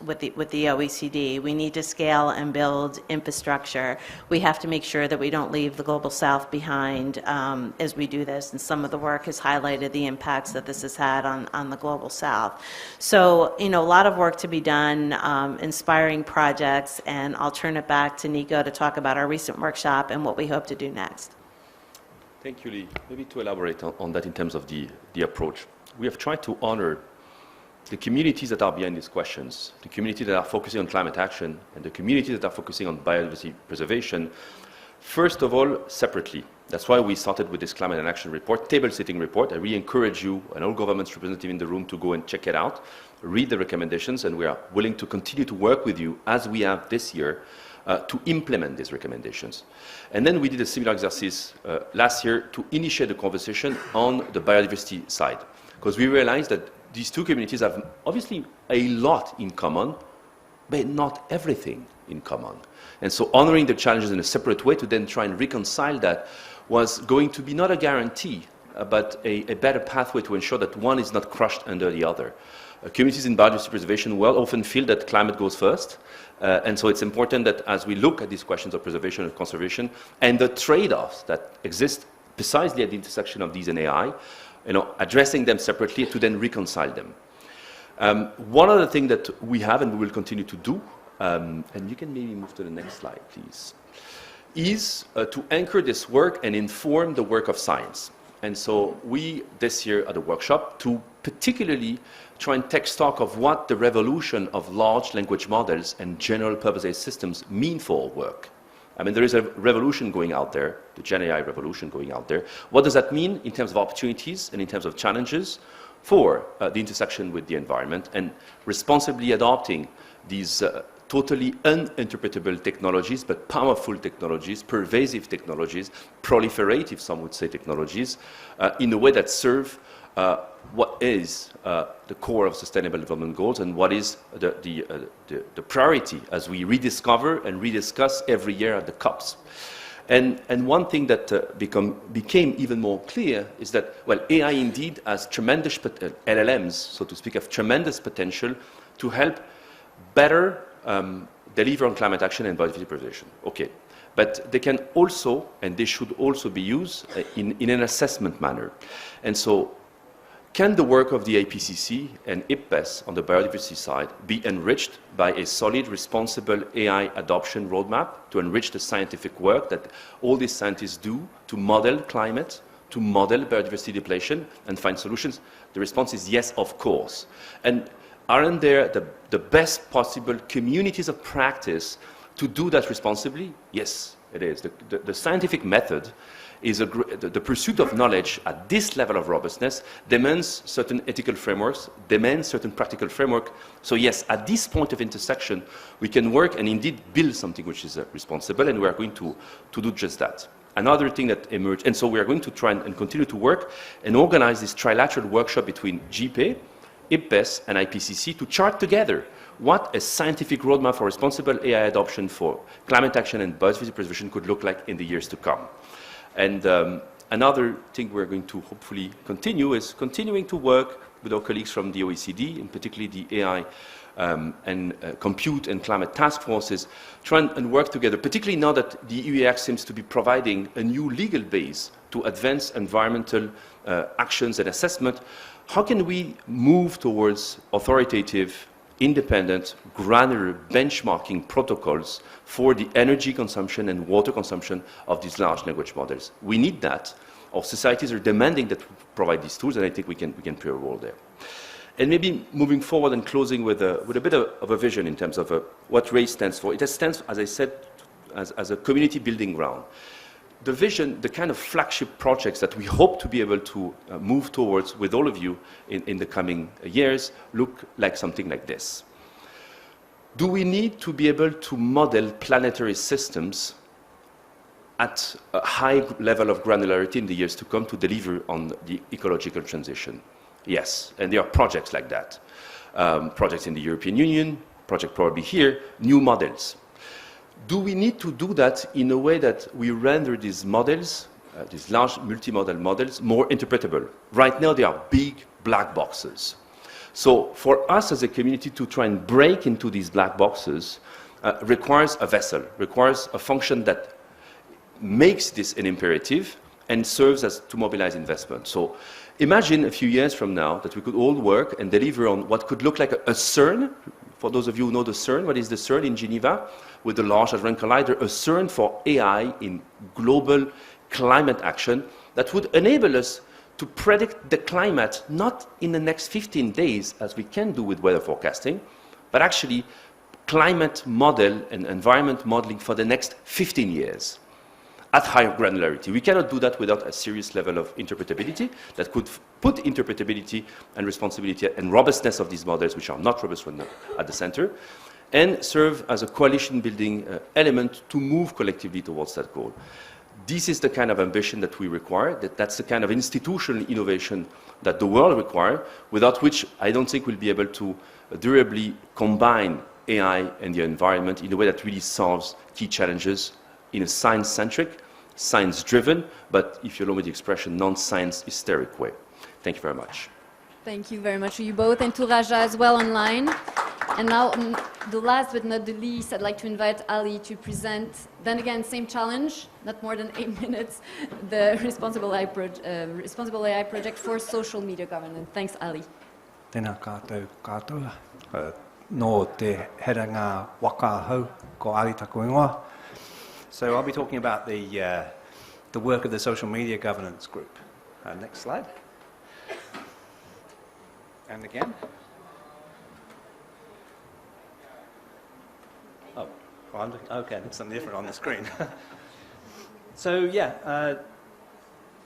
with the OECD. We need to scale and build infrastructure. We have to make sure that we don't leave the Global South behind as we do this, and some of the work has highlighted the impacts that this has had on the Global South. So, a lot of work to be done, inspiring projects, and I'll turn it back to Nico to talk about our recent workshop and what we hope to do next. Thank you, Lee. Maybe to elaborate on that in terms of the approach. We have tried to honor the communities that are behind these questions, the communities that are focusing on climate action, and the communities that are focusing on biodiversity preservation, first of all, separately. That's why we started with this climate and action report, table-setting report. I really encourage you and all governments representative in the room to go and check it out, read the recommendations, and we are willing to continue to work with you, as we have this year, to implement these recommendations. And then we did a similar exercise last year to initiate a conversation on the biodiversity side, because we realized that these two communities have obviously a lot in common, but not everything in common. And so honoring the challenges in a separate way to then try and reconcile that was going to be not a guarantee, but a better pathway to ensure that one is not crushed under the other. Communities in biodiversity preservation will often feel that climate goes first, and so it's important that as we look at these questions of preservation and conservation and the trade-offs that exist precisely at the intersection of these and AI, addressing them separately to then reconcile them. One other thing that we have and we will continue to do, and you can maybe move to the next slide, please, is to anchor this work and inform the work of science. And so we, this year at the workshop, to particularly try and take stock of what the revolution of large language models and general purpose AI systems mean for our work. I mean, there is a revolution going out there, the Gen AI revolution going out there. What does that mean in terms of opportunities and in terms of challenges for the intersection with the environment, and responsibly adopting these totally uninterpretable technologies, but powerful technologies, pervasive technologies, proliferative, some would say, technologies, in a way that serve what is the core of Sustainable Development Goals and what is the priority as we rediscover and rediscuss every year at the COPs. And one thing that became even more clear is that, well, AI indeed has tremendous, LLMs, so to speak, have tremendous potential to help better deliver on climate action and biodiversity preservation. Okay. But they can also, and they should also be used in an assessment manner. And so, can the work of the IPCC and IPBES on the biodiversity side be enriched by a solid, responsible AI adoption roadmap to enrich the scientific work that all these scientists do to model climate, to model biodiversity depletion, and find solutions? The response is yes, of course. And aren't there the best possible communities of practice to do that responsibly? Yes, it is. The scientific method is the pursuit of knowledge at this level of robustness demands certain ethical frameworks, demands certain practical framework. So yes, at this point of intersection, we can work and indeed build something which is responsible, and we are going to do just that. Another thing that emerged, and so we are going to try and continue to work and organize this trilateral workshop between GPAE, IPBES, and IPCC to chart together what a scientific roadmap for responsible AI adoption for climate action and biodiversity preservation could look like in the years to come. And another thing we're going to hopefully continue is continuing to work with our colleagues from the OECD, and particularly the AI and compute and climate task forces, try and work together, particularly now that the EUAX seems to be providing a new legal base to advance environmental actions and assessment. How can we move towards authoritative, independent, granular benchmarking protocols for the energy consumption and water consumption of these large language models? We need that. Our societies are demanding that we provide these tools, and I think we can play a role there. And maybe moving forward and closing with a bit of a vision in terms of what RAISE stands for. It stands, as I said, as a community building ground. The vision, the kind of flagship projects that we hope to be able to move towards with all of you in the coming years look like something like this. Do we need to be able to model planetary systems at a high level of granularity in the years to come to deliver on the ecological transition? Yes, and there are projects like that. Projects in the European Union, project probably here, new models. Do we need to do that in a way that we render these models these large multimodal models more interpretable. Right now, they are big black boxes. So for us as a community to try and break into these black boxes requires a vessel, requires a function that makes this an imperative and serves as to mobilize investment. So imagine a few years from now that we could all work and deliver on what could look like a CERN. For those of you who know the CERN, what is the CERN in Geneva? With the Large Hadron Collider, a CERN for AI in global climate action that would enable us to predict the climate not in the next 15 days, as we can do with weather forecasting, but actually climate model and environment modeling for the next 15 years at higher granularity. We cannot do that without a serious level of interpretability that could put interpretability and responsibility and robustness of these models, which are not robust when at the center, and serve as a coalition-building element to move collectively towards that goal. This is the kind of ambition that we require, that's the kind of institutional innovation that the world requires, without which I don't think we'll be able to durably combine AI and the environment in a way that really solves key challenges in a science-centric, science-driven, but if you allow me the expression, non-science hysteric way. Thank you very much. Thank you very much to you both, and to Raja as well online. And now, the last but not the least, I'd like to invite Ali to present, then again, same challenge, not more than 8 minutes, the Responsible AI project for social media governance. Thanks, Ali. Tēnā kātou katoa. Nō te heranga waka hau, ko Ali taku ingoa. So I'll be talking about the work of the Social Media Governance Group. Next slide. And again. Oh, okay, there's something different on the screen. So yeah,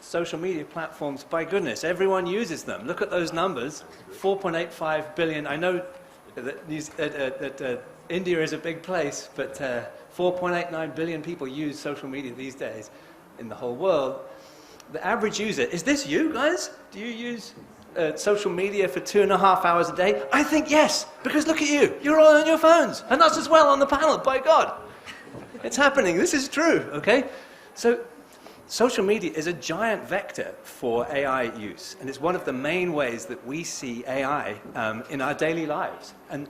social media platforms, by goodness, everyone uses them. Look at those numbers, 4.85 billion. I know that India is a big place, but 4.89 billion people use social media these days in the whole world. The average user, is this you guys? Do you use social media for 2.5 hours a day? I think yes, because look at you. You're all on your phones, and us as well on the panel, by God. It's happening, this is true, okay? So social media is a giant vector for AI use, and it's one of the main ways that we see AI in our daily lives. And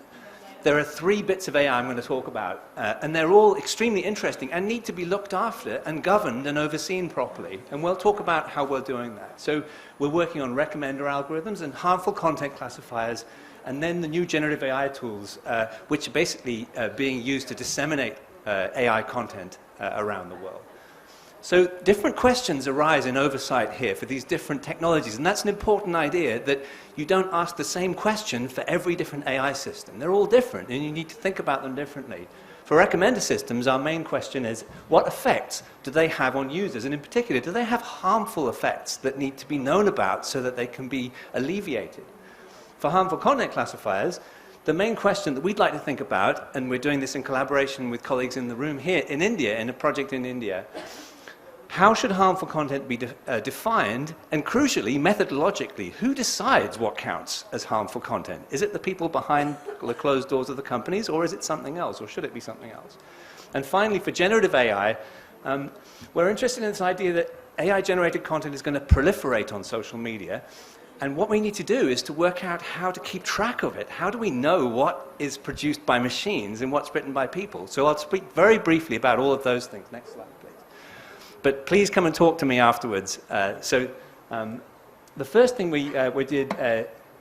there are 3 bits of AI I'm going to talk about, and they're all extremely interesting and need to be looked after and governed and overseen properly. And we'll talk about how we're doing that. So we're working on recommender algorithms and harmful content classifiers, and then the new generative AI tools, which are basically being used to disseminate AI content around the world. So different questions arise in oversight here for these different technologies, and that's an important idea, that you don't ask the same question for every different AI system. They're all different, and you need to think about them differently. For recommender systems, our main question is, what effects do they have on users? And in particular, do they have harmful effects that need to be known about so that they can be alleviated? For harmful content classifiers, the main question that we'd like to think about, and we're doing this in collaboration with colleagues in the room here in India, in a project in India, how should harmful content be defined, and crucially, methodologically, who decides what counts as harmful content? Is it the people behind the closed doors of the companies, or is it something else, or should it be something else? And finally, for generative AI, we're interested in this idea that AI-generated content is going to proliferate on social media, and what we need to do is to work out how to keep track of it. How do we know what is produced by machines and what's written by people? So I'll speak very briefly about all of those things. Next slide. But please come and talk to me afterwards. The first thing we did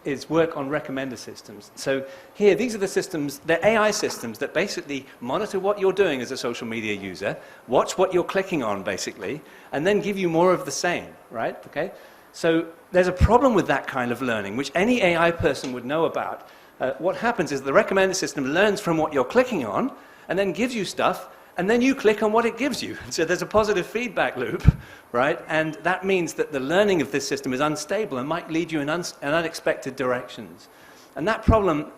is work on recommender systems. So here, these are the systems, they're AI systems that basically monitor what you're doing as a social media user, watch what you're clicking on, basically, and then give you more of the same, right? Okay? So there's a problem with that kind of learning, which any AI person would know about. What happens is the recommender system learns from what you're clicking on, and then gives you stuff, and then you click on what it gives you. So there's a positive feedback loop, right? And that means that the learning of this system is unstable and might lead you in unexpected directions. And that problem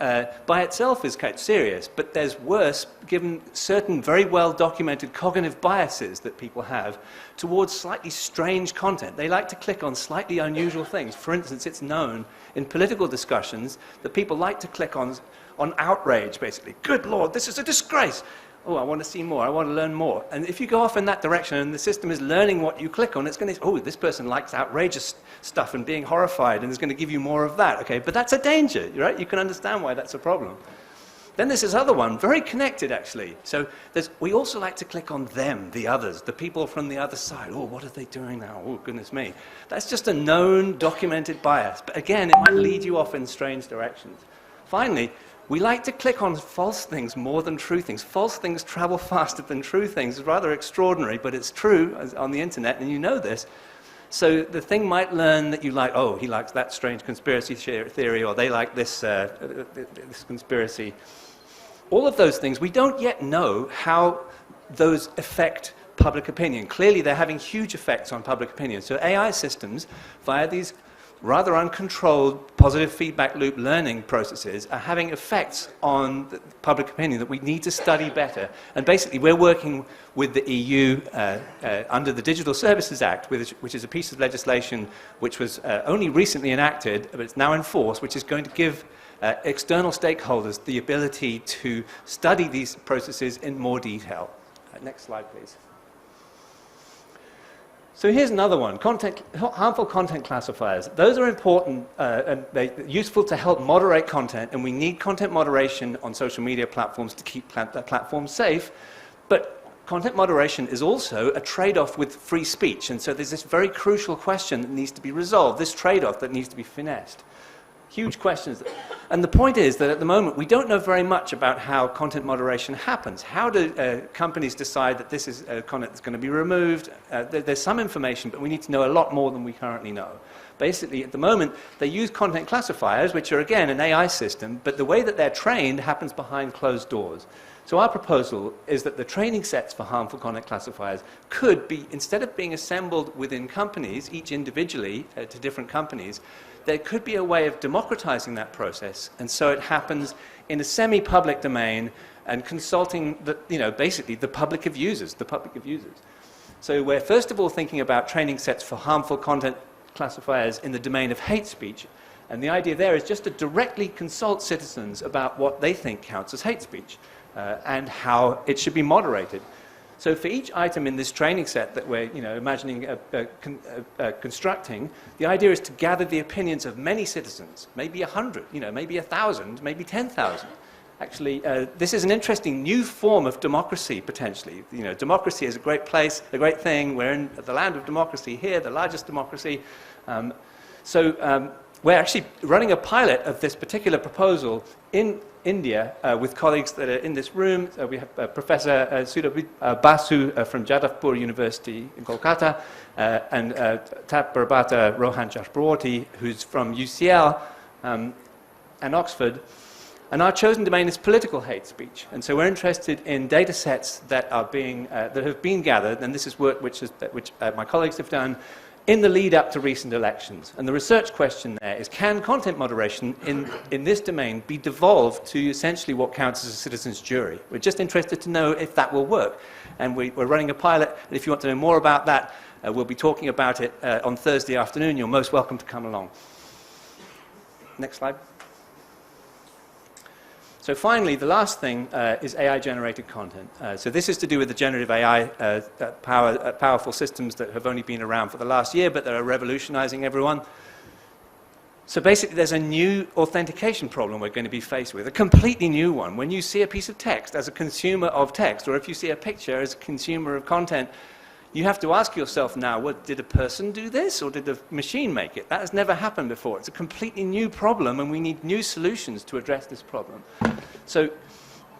by itself is quite serious, but there's worse, given certain very well-documented cognitive biases that people have towards slightly strange content. They like to click on slightly unusual things. For instance, it's known in political discussions that people like to click on outrage, basically. Good Lord, this is a disgrace. Oh, I want to see more, I want to learn more. And if you go off in that direction and the system is learning what you click on, it's going to say, oh, this person likes outrageous stuff and being horrified, and it's going to give you more of that. Okay, but that's a danger, right? You can understand why that's a problem. Then there's this other one, very connected actually. So we also like to click on them, the others, the people from the other side. Oh, what are they doing now? Oh, goodness me. That's just a known, documented bias. But again, it might lead you off in strange directions. Finally, we like to click on false things more than true things. False things travel faster than true things. It's rather extraordinary, but it's true on the internet, and you know this. So the thing might learn that you like, oh, he likes that strange conspiracy theory, or they like this conspiracy. All of those things, we don't yet know how those affect public opinion. Clearly, they're having huge effects on public opinion. So AI systems, via these rather uncontrolled positive feedback loop learning processes, are having effects on the public opinion that we need to study better. And basically, we're working with the EU under the Digital Services Act, which is a piece of legislation which was only recently enacted, but it's now in force, which is going to give external stakeholders the ability to study these processes in more detail. Next slide, please. So here's another one, harmful content classifiers. Those are important and they're useful to help moderate content, and we need content moderation on social media platforms to keep platforms safe. But content moderation is also a trade-off with free speech, and so there's this very crucial question that needs to be resolved, this trade-off that needs to be finessed. Huge questions. And the point is that at the moment, we don't know very much about how content moderation happens. How do companies decide that this is content that's going to be removed? There's some information, but we need to know a lot more than we currently know. Basically, at the moment, they use content classifiers, which are, again, an AI system, but the way that they're trained happens behind closed doors. So our proposal is that the training sets for harmful content classifiers could be, instead of being assembled within companies, each individually to different companies, there could be a way of democratizing that process, and so it happens in a semi-public domain and consulting basically the public of users, So we're first of all thinking about training sets for harmful content classifiers in the domain of hate speech, and the idea there is just to directly consult citizens about what they think counts as hate speech and how it should be moderated. So for each item in this training set that we're imagining constructing, the idea is to gather the opinions of many citizens, maybe 100, maybe 1,000, maybe 10,000. Actually, this is an interesting new form of democracy, potentially. Democracy is a great place, a great thing. We're in the land of democracy here, the largest democracy. We're actually running a pilot of this particular proposal in India with colleagues that are in this room. We have Professor Sudhir Basu from Jadavpur University in Kolkata and Prabhata Rohan Chakraborty, who's from UCL and Oxford. And our chosen domain is political hate speech. And so we're interested in data sets that are that have been gathered, and this is work which my colleagues have done, in the lead up to recent elections. And the research question there is, can content moderation in this domain be devolved to essentially what counts as a citizen's jury? We're just interested to know if that will work. And we're running a pilot, and if you want to know more about that, we'll be talking about it on Thursday afternoon. You're most welcome to come along. Next slide. So finally, the last thing is AI-generated content. So this is to do with the generative AI powerful systems that have only been around for the last year, but that are revolutionizing everyone. So basically, there's a new authentication problem we're going to be faced with, a completely new one. When you see a piece of text as a consumer of text, or if you see a picture as a consumer of content, you have to ask yourself now, well, did a person do this, or did the machine make it? That has never happened before. It's a completely new problem, and we need new solutions to address this problem. So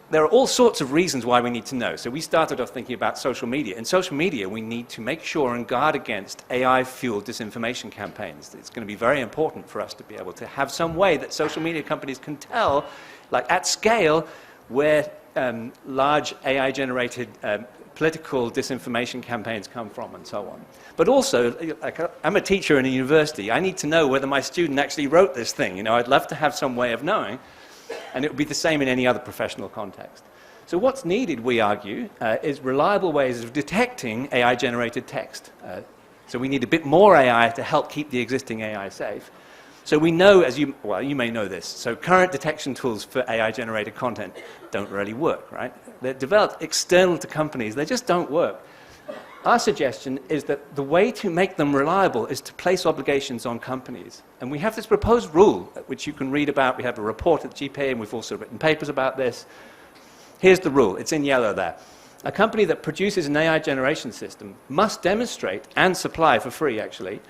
there are all sorts of reasons why we need to know. So we started off thinking about social media. In social media, we need to make sure and guard against AI-fueled disinformation campaigns. It's going to be very important for us to be able to have some way that social media companies can tell, like at scale, where large AI-generated political disinformation campaigns come from, and so on. But also, I'm a teacher in a university. I need to know whether my student actually wrote this thing. I'd love to have some way of knowing, and it would be the same in any other professional context. So what's needed, we argue, is reliable ways of detecting AI-generated text. So we need a bit more AI to help keep the existing AI safe. So we know, as you may know this, so current detection tools for AI-generated content don't really work, right? They're developed external to companies. They just don't work. Our suggestion is that the way to make them reliable is to place obligations on companies. And we have this proposed rule, which you can read about. We have a report at the GPA, and we've also written papers about this. Here's the rule. It's in yellow there. A company that produces an AI generation system must demonstrate and supply for free, actually,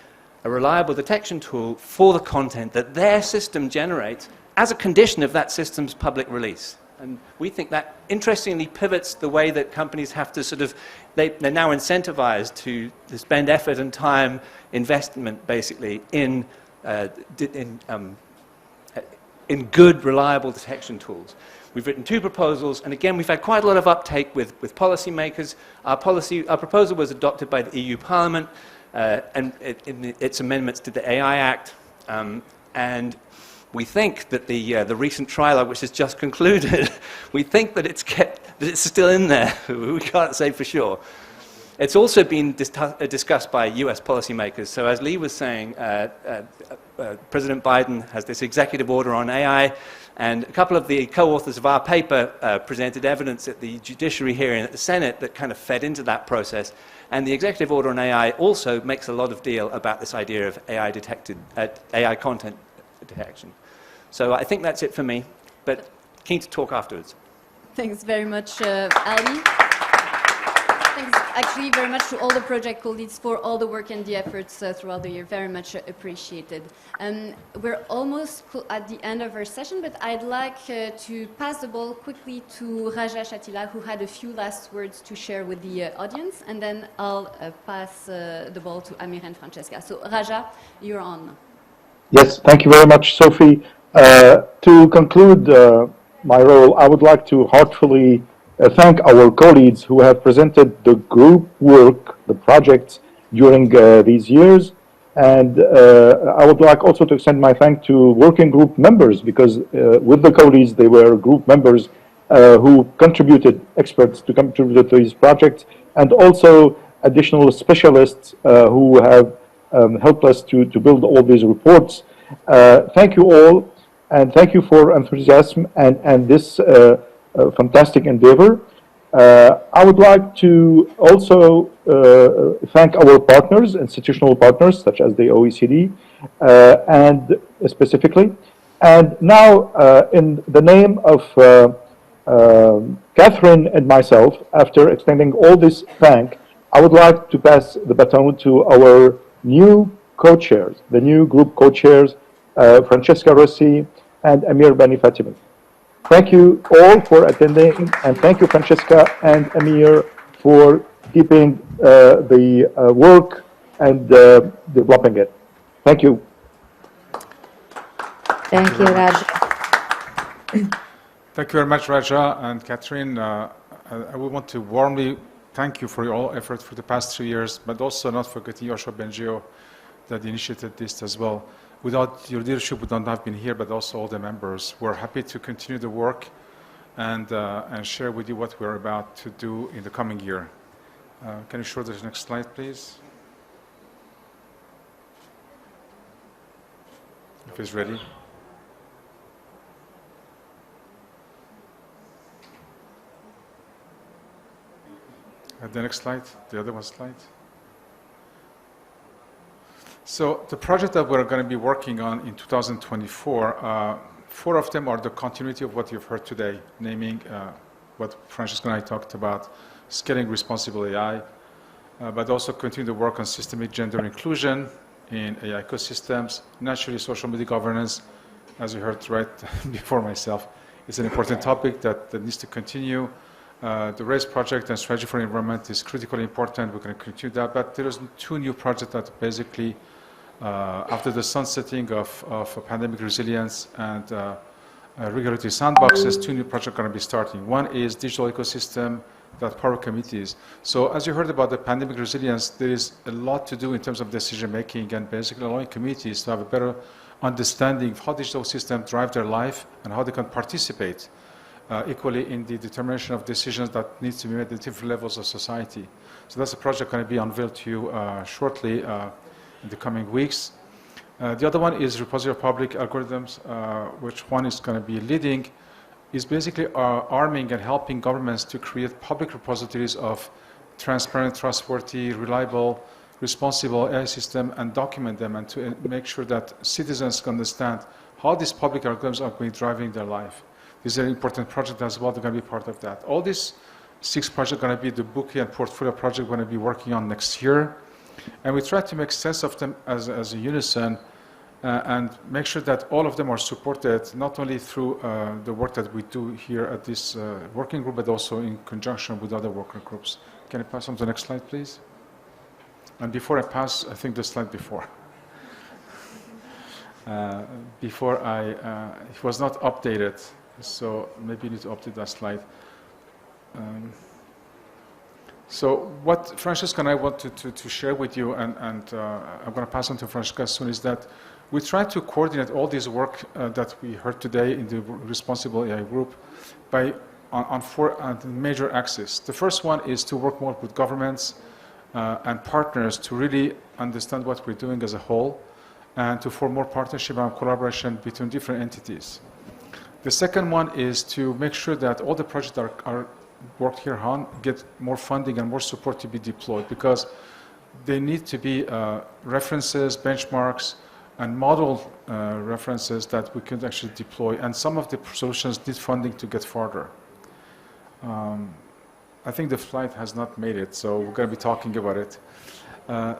a reliable detection tool for the content that their system generates as a condition of that system's public release. And we think that interestingly pivots the way that companies have to sort of, they're now incentivized to spend effort and time, investment basically, in good, reliable detection tools. We've written 2 proposals, and again, we've had quite a lot of uptake with policymakers. Our proposal was adopted by the EU Parliament, and its amendments to the AI Act, and we think that the recent trilogue, which has just concluded, we think that it's still in there. We can't say for sure. It's also been discussed by US policymakers. So as Lee was saying, President Biden has this executive order on AI, and a couple of the co-authors of our paper presented evidence at the judiciary hearing at the Senate that kind of fed into that process. And the executive order on AI also makes a lot of deal about this idea of AI content detection. So I think that's it for me, but keen to talk afterwards. Thanks very much, Ali. Thanks actually very much to all the project co-leads for all the work and the efforts throughout the year. Very much appreciated. We're almost at the end of our session, but I'd like to pass the ball quickly to Raja Shatila, who had a few last words to share with the audience, and then I'll pass the ball to Amir and Francesca. So Raja, you're on. Yes, thank you very much, Sophie. To conclude my role, I would like to heartfully thank our colleagues who have presented the group work, the projects during these years. And I would like also to extend my thanks to working group members, because with the colleagues, they were group members who contributed, experts to contribute to these projects, and also additional specialists who have helped us to build all these reports. Thank you all, and thank you for enthusiasm and this fantastic endeavor. I would like to also thank our partners, institutional partners, such as the OECD, and specifically. And now, in the name of Catherine and myself, after extending all this thank, I would like to pass the baton to our new co-chairs, the new group co-chairs, Francesca Rossi and Amir Bani Fatimi. Thank you all for attending, and thank you, Francesca and Amir, for keeping the work and developing it. Thank you. Thank you, Raja. Thank you very much, Raja and Catherine. I would want to warmly thank you for your all effort for the past 3 years, but also not forgetting Yoshua Bengio that initiated this as well. Without your leadership, we don't have been here, but also all the members. We're happy to continue the work and share with you what we're about to do in the coming year. Can you show the next slide, please? If it's ready. The next slide, the other one slide. So the project that we're going to be working on in 2024, 4 of them are the continuity of what you've heard today, naming what Francesca and I talked about, scaling responsible AI, but also continue to work on systemic gender inclusion in AI ecosystems, naturally social media governance, as you heard right before myself, is an important topic that needs to continue. The RAISE project and strategy for environment is critically important. We're going to continue that, but there is 2 new projects that basically, after the sunsetting of pandemic resilience and regulatory sandboxes, 2 new projects are going to be starting. One is digital ecosystem that power committees. So as you heard about the pandemic resilience, there is a lot to do in terms of decision making and basically allowing communities to have a better understanding of how digital systems drive their life and how they can participate equally in the determination of decisions that needs to be made at different levels of society. So that's a project going to be unveiled to you shortly in the coming weeks. The other one is repository of public algorithms, which one is going to be leading, is basically arming and helping governments to create public repositories of transparent, trustworthy, reliable, responsible AI system and document them, and to make sure that citizens can understand how these public algorithms are going driving their life. This is an important project as well. They're going to be part of that. All these 6 projects are going to be the bouquet and portfolio project we're going to be working on next year. And we try to make sense of them as a unison and make sure that all of them are supported not only through the work that we do here at this working group, but also in conjunction with other working groups. Can I pass on to the next slide, please? And before I pass, I think the slide before. It was not updated, so maybe you need to update that slide. So what Francesca and I wanted to share with you, and I'm going to pass on to Francesca soon, is that we try to coordinate all this work that we heard today in the Responsible AI group on 4 major axes. The first one is to work more with governments and partners to really understand what we're doing as a whole, and to form more partnership and collaboration between different entities. The second one is to make sure that all the projects that are worked here on get more funding and more support to be deployed, because they need to be references, benchmarks, and model references that we can actually deploy. And some of the solutions need funding to get farther. I think the slide has not made it, so we're going to be talking about it.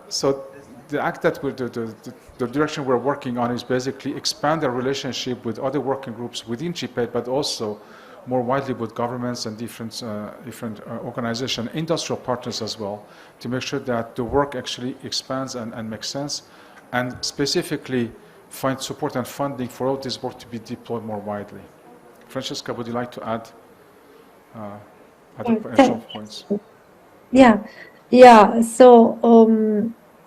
So the act that the direction we're working on is basically expand our relationship with other working groups within GPAID, but also more widely with governments and different organizations, industrial partners as well, to make sure that the work actually expands and makes sense, and specifically find support and funding for all this work to be deployed more widely. Francesca, would you like to add additional points? Yeah. So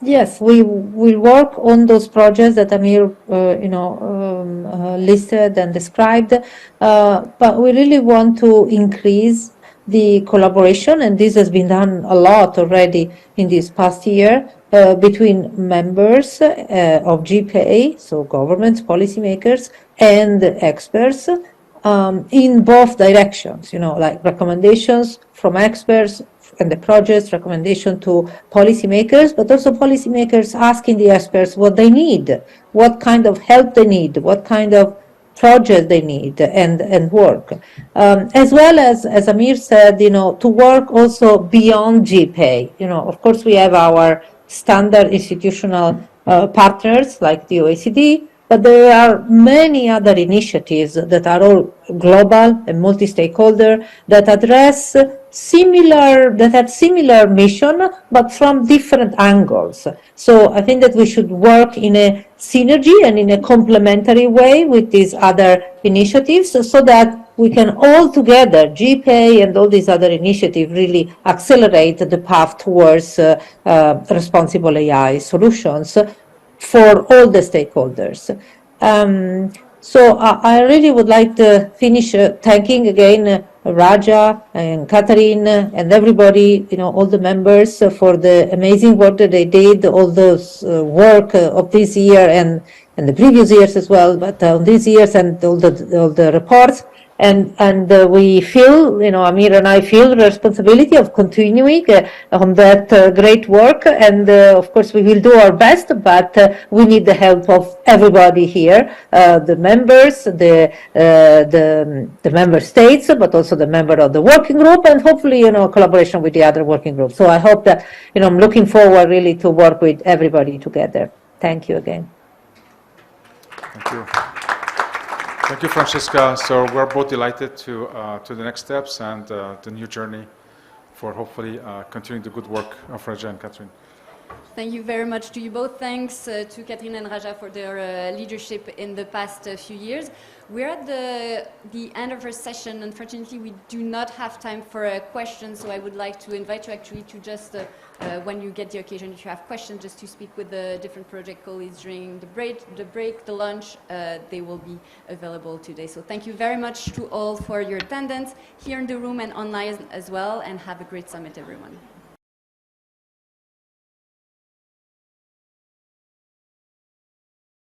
yes, we will work on those projects that Amir, listed and described, but we really want to increase the collaboration, and this has been done a lot already in this past year between members of GPAID, so governments, policymakers, and experts in both directions. Like recommendations from experts and the projects, recommendation to policymakers, but also policymakers asking the experts what they need, what kind of help they need, what kind of project they need, and work. As well as Amir said, to work also beyond GPAID. Of course, we have our standard institutional partners like the OECD, but there are many other initiatives that are all global and multi-stakeholder that address similar mission, but from different angles. So I think that we should work in a synergy and in a complementary way with these other initiatives, so that we can all together, GPAID and all these other initiatives, really accelerate the path towards responsible AI solutions for all the stakeholders. So I really would like to finish thanking again Raja and Catherine and everybody, all the members for the amazing work that they did, all those work of this year and the previous years as well, but these years and all the reports. And we feel, Amir and I feel the responsibility of continuing on that great work. And of course, we will do our best, but we need the help of everybody here, the members, the member states, but also the member of the working group, and hopefully, collaboration with the other working groups. So I hope that, I'm looking forward really to work with everybody together. Thank you again. Thank you. Thank you, Francesca. So we're both delighted to the next steps and the new journey for hopefully continuing the good work of Raja and Catherine. Thank you very much to you both. Thanks to Catherine and Raja for their leadership in the past few years. We're at the end of our session. Unfortunately, we do not have time for questions, so I would like to invite you actually to just, when you get the occasion, if you have questions, just to speak with the different project colleagues during the break, the lunch. They will be available today. So thank you very much to all for your attendance here in the room and online as well, and have a great summit, everyone.